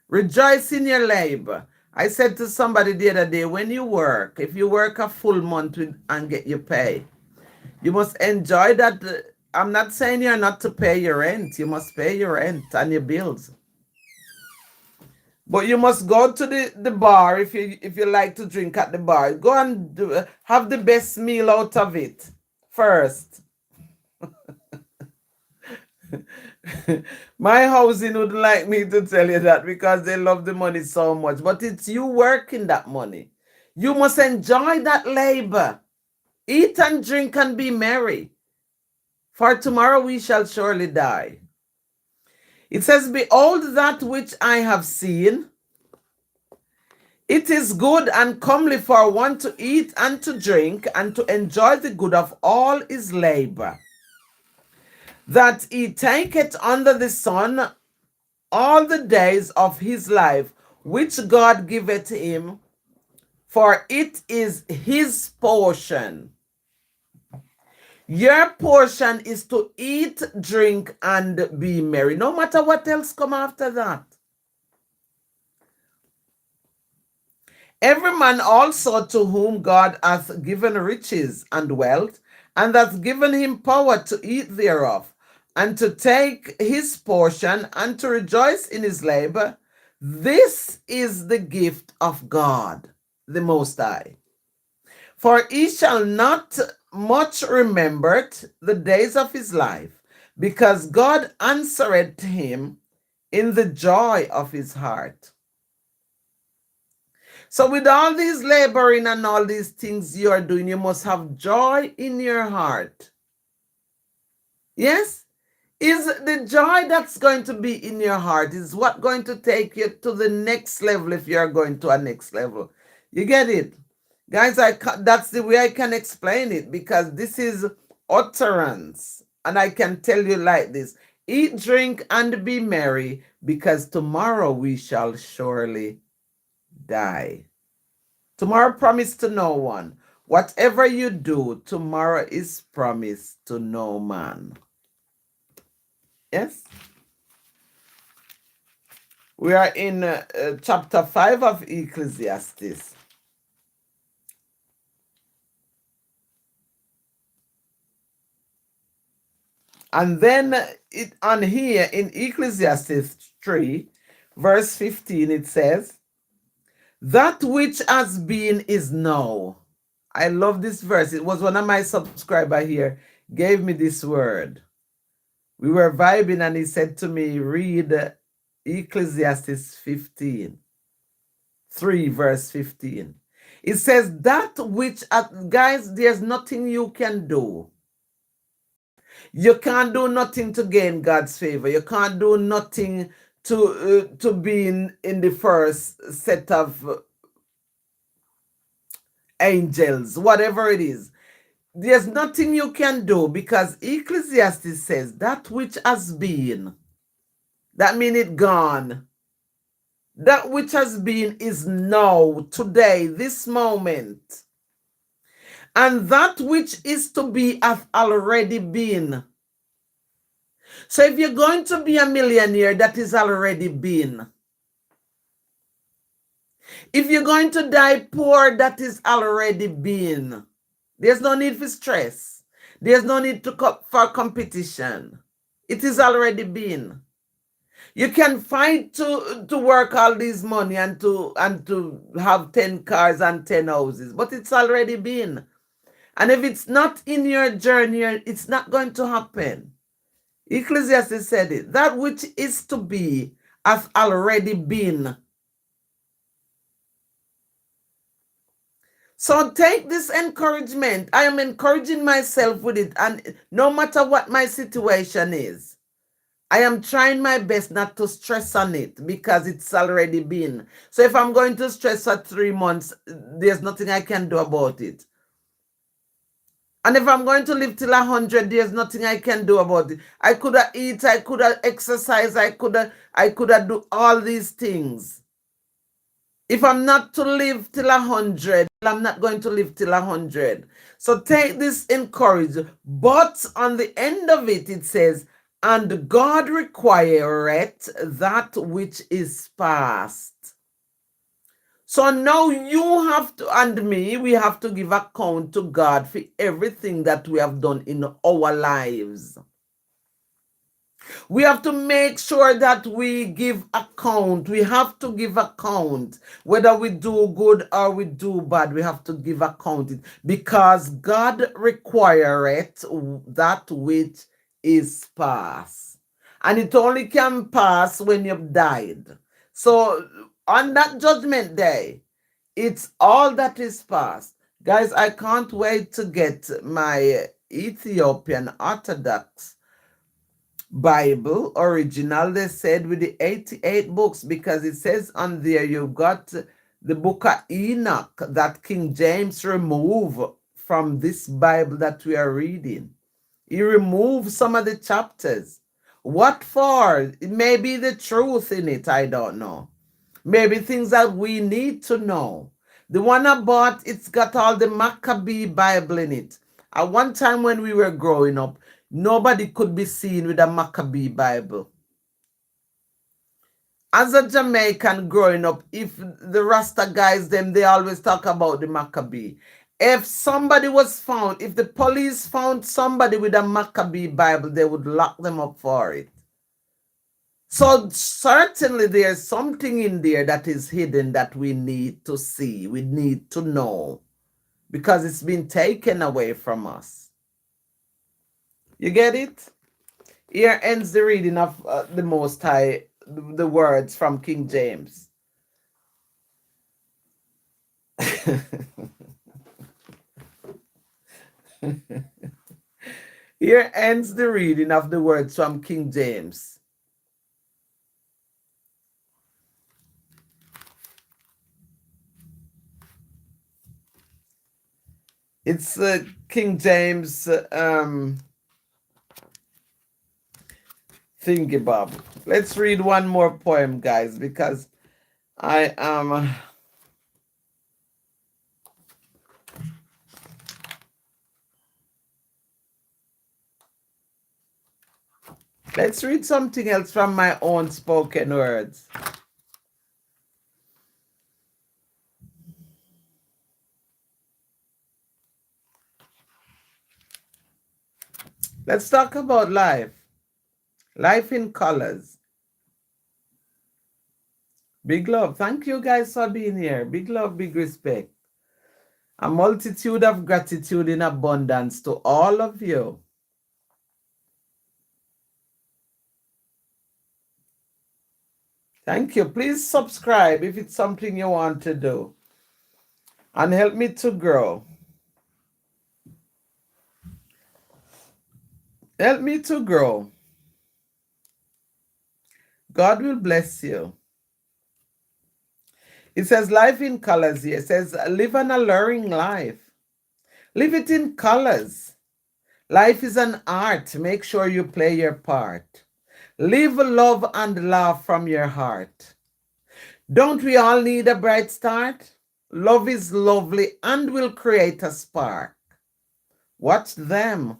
Rejoice in your labor. I said to somebody the other day, when you work, if you work a full month and get your pay, you must enjoy that. I'm not saying you're not to pay your rent. You must pay your rent and your bills. But you must go to the bar if you like to drink at the bar. Go and have the best meal out of it first. My housing wouldn't like me to tell you that because they love the money so much. But it's you working that money. You must enjoy that labor. Eat and drink and be merry. For tomorrow we shall surely die. It says, behold that which I have seen. It is good and comely for one to eat and to drink and to enjoy the good of all his labor, that he taketh under the sun all the days of his life, which God giveth him, for it is his portion. Your portion is to eat, drink, and be merry, no matter what else come after that. Every man also to whom God hath given riches and wealth, and hath given him power to eat thereof, and to take his portion, and to rejoice in his labor, this is the gift of God, the Most High. For he shall not much remember the days of his life, because God answered him in the joy of his heart. So with all these laboring and all these things you are doing, you must have joy in your heart. Yes? Is the joy that's going to be in your heart is what going to take you to the next level if you're going to a next level. You get it? Guys, that's the way I can explain it, because this is utterance. And I can tell you like this. Eat, drink, and be merry, because tomorrow we shall surely die. Tomorrow promised to no one. Whatever you do, tomorrow is promised to no man. Yes? We are in chapter 5 of Ecclesiastes. And then on here in Ecclesiastes 3, verse 15, it says, that which has been is now. I love this verse. It was one of my subscribers here gave me this word. We were vibing and he said to me, read Ecclesiastes 15, 3 verse 15. It says that which, guys, there's nothing you can do. You can't do nothing to gain God's favor. You can't do nothing to be in the first set of angels, whatever it is. There's nothing you can do, because Ecclesiastes says that which has been, that means it gone. That which has been is now, today, this moment. And that which is to be hath already been. So if you're going to be a millionaire, that is already been. If you're going to die poor, that is already been. There's no need for stress. There's no need for competition. It is already been. You can fight to work all this money and to have 10 cars and 10 houses, but it's already been. And if it's not in your journey, it's not going to happen. Ecclesiastes said it. That which is to be hath already been. So take this encouragement. I am encouraging myself with it. And no matter what my situation is, I am trying my best not to stress on it because it's already been. So if I'm going to stress for 3 months, there's nothing I can do about it. And if I'm going to live till 100, there's nothing I can do about it. I could have eat, I could have exercise, I could have do all these things. If I'm not to live till 100, I'm not going to live till 100. So take this encouragement. But on the end of it, it says, and God requireth that which is past. So now you have to, and me, we have to give account to God for everything that we have done in our lives. We have to make sure that we give account. We have to give account. Whether we do good or we do bad, we have to give account. Because God requireth that which is past. And it only can pass when you've died. So on that judgment day, it's all that is past. Guys, I can't wait to get my Ethiopian Orthodox Bible original, they said, with the 88 books, because it says on there you've got the book of Enoch that King James removed from this Bible that we are reading. He removed some of the chapters. What for? It may be the truth in it, I don't know. Maybe things that we need to know. The one I bought, it's got all the Maccabee Bible in it. At one time when we were growing up, nobody could be seen with a Maccabee Bible. As a Jamaican growing up, if the Rasta guys, they always talk about the Maccabee. If somebody was found, if the police found somebody with a Maccabee Bible, they would lock them up for it. So certainly there's something in there that is hidden that we need to see, we need to know, because it's been taken away from us. You get it? Here ends the reading of the Most High, the words from King James. Here ends the reading of the words from King James. It's King James thingy bob. Let's read one more poem, guys, because I am... Let's read something else from my own spoken words. Let's talk about life. Life in colors. Big love. Thank you guys for being here. Big love, big respect. A multitude of gratitude in abundance to all of you. Thank you. Please subscribe if it's something you want to do. And help me to grow. Help me to grow. God will bless you. It says life in colors here. It says live an alluring life. Live it in colors. Life is an art. Make sure you play your part. Live love and laugh from your heart. Don't we all need a bright start? Love is lovely and will create a spark. Watch them.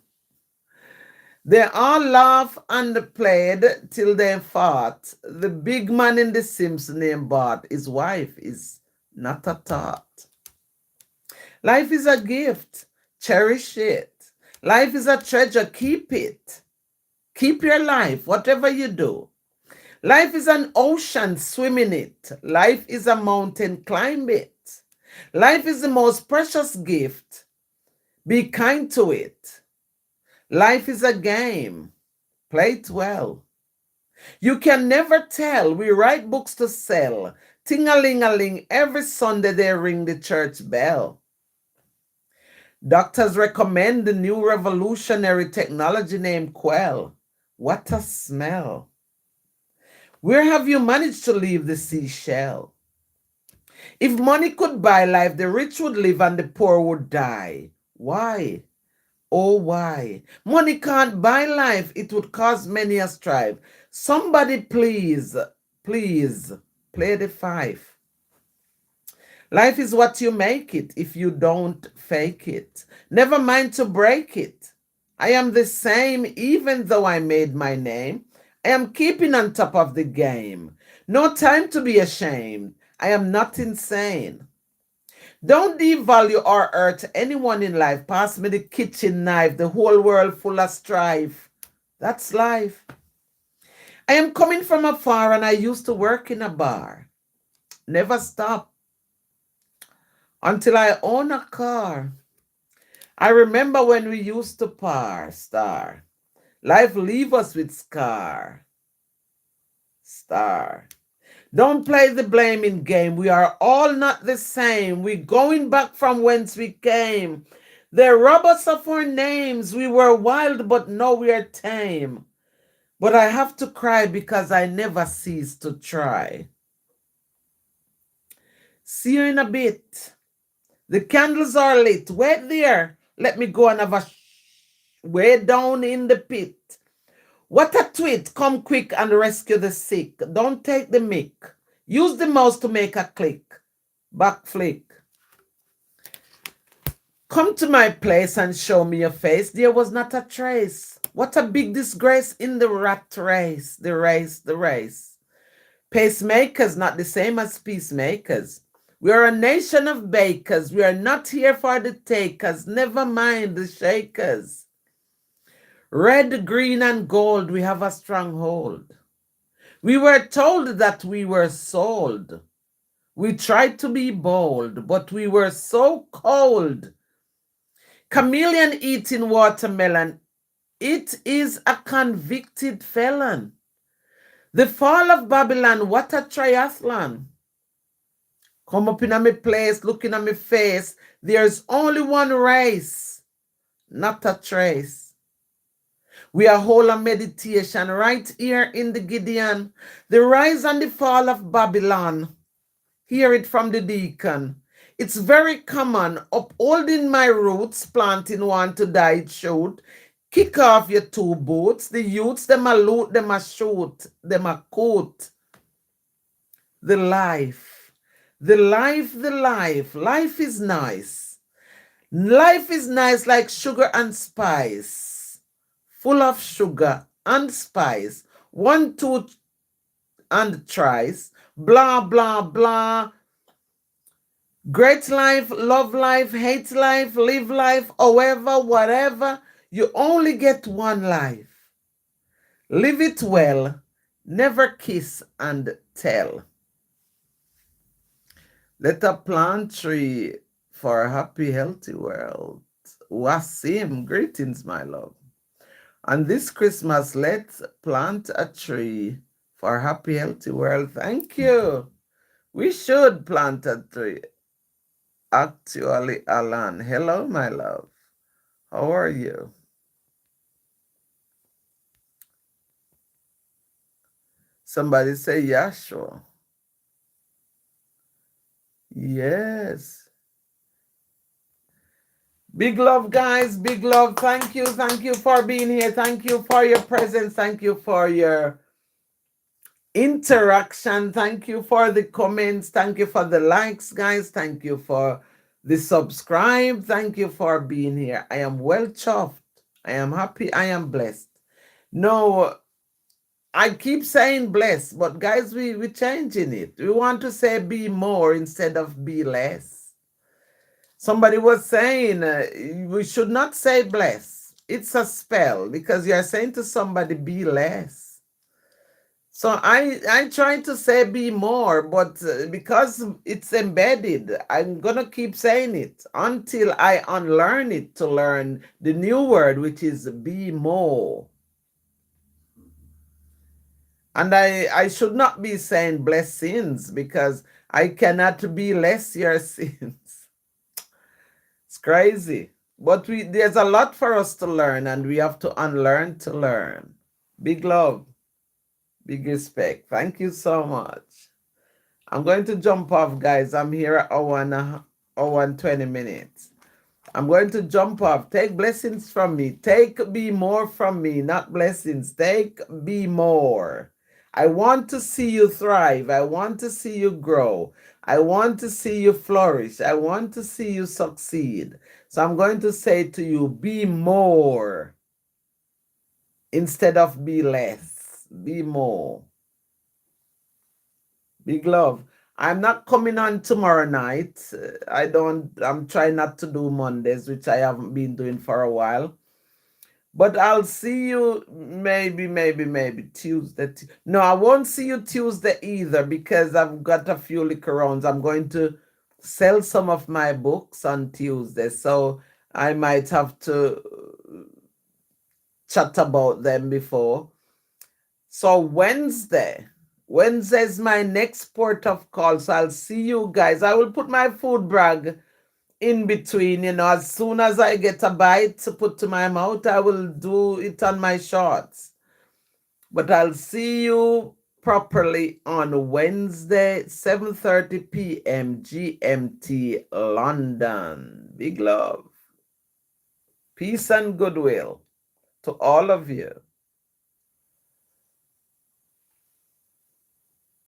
They all laugh and played till they fought. The big man in the Sims named Bart, his wife is not a thought. Life is a gift. Cherish it. Life is a treasure. Keep it. Keep your life, whatever you do. Life is an ocean. Swim in it. Life is a mountain. Climb it. Life is the most precious gift. Be kind to it. Life is a game. Play it well. You can never tell. We write books to sell. Ting-a-ling-a-ling. Every Sunday they ring the church bell. Doctors recommend the new revolutionary technology named Quell. What a smell. Where have you managed to leave the seashell? If money could buy life, the rich would live and the poor would die. Why? Oh, why? Money can't buy life. It would cause many a strife. Somebody please play the fife. Life is what you make it if you don't fake it. Never mind to break it. I am the same even though I made my name. I am keeping on top of the game. No time to be ashamed. I am not insane. Don't devalue or hurt anyone in life. Pass me the kitchen knife, the whole world full of strife. That's life. I am coming from afar and I used to work in a bar. Never stop until I own a car. I remember when we used to star. Life leave us with star. Don't play the blaming game. We are all not the same. We're going back from whence we came. They rob us of our names. We were wild, but now we are tame. But I have to cry because I never cease to try. See you in a bit. The candles are lit. Wait there. Let me go and have a way down in the pit. What a tweet. Come quick and rescue the sick. Don't take the mic. Use the mouse to make a click. Back flick. Come to my place and show me your face. There was not a trace. What a big disgrace in the rat race. The race. Pacemakers not the same as peacemakers. We are a nation of bakers. We are not here for the takers. Never mind the shakers. Red, green, and gold, we have a stronghold. We were told that we were sold. We tried to be bold, but we were so cold. Chameleon eating watermelon. It is a convicted felon. The fall of Babylon, what a triathlon. Come up in my place, looking at my face. There's only one race, not a trace. We are whole of meditation right here in the Gideon. The rise and the fall of Babylon. Hear it from the deacon. It's very common, upholding my roots, planting one to die it shoot. Kick off your two boots. The youths, them a loot, them a shoot, them a coat. The life. Life is nice. Life is nice like sugar and spice. Full of sugar and spice. 1, 2, and thrice. Blah, blah, blah. Great life, love life, hate life, live life, however, whatever. You only get one life. Live it well. Never kiss and tell. Let a plant tree for a happy, healthy world. Wasim, greetings, my love. And this Christmas, let's plant a tree for a happy, healthy world. Thank you. We should plant a tree. Actually, Alan. Hello, my love. How are you? Somebody say, yeah, sure. Yes. Big love, guys. Big love. Thank you. Thank you for being here. Thank you for your presence. Thank you for your interaction. Thank you for the comments. Thank you for the likes, guys. Thank you for the subscribe. Thank you for being here. I am well chuffed. I am happy. I am blessed. No, I keep saying blessed, but guys, we're changing it. We want to say be more instead of be less. Somebody was saying we should not say bless. It's a spell because you're saying to somebody be less. So I try to say be more, but because it's embedded, I'm going to keep saying it until I unlearn it to learn the new word, which is be more. And I should not be saying blessings because I cannot be less your sins. It's crazy. But there's a lot for us to learn and we have to unlearn to learn. Big love, big respect. Thank you so much. I'm going to jump off, guys. I'm here at hour and 20 minutes. I'm going to jump off. Take blessings from me. Take be more from me, not blessings. Take be more. I want to see you thrive. I want to see you grow. I want to see you flourish. I want to see you succeed. So I'm going to say to you, be more instead of be less. Be more. Big love. I'm not coming on tomorrow night. I'm trying not to do Mondays, which I haven't been doing for a while. But I'll see you maybe Tuesday. No, I won't see you Tuesday either because I've got a few liquor rounds. I'm going to sell some of my books on Tuesday. So I might have to chat about them before. So Wednesday is my next port of call. So I'll see you guys. I will put my food bag in between, as soon as I get a bite to put to my mouth, I will do it on my shorts. But I'll see you properly on Wednesday, 7:30 p.m. GMT London. Big love. Peace and goodwill to all of you.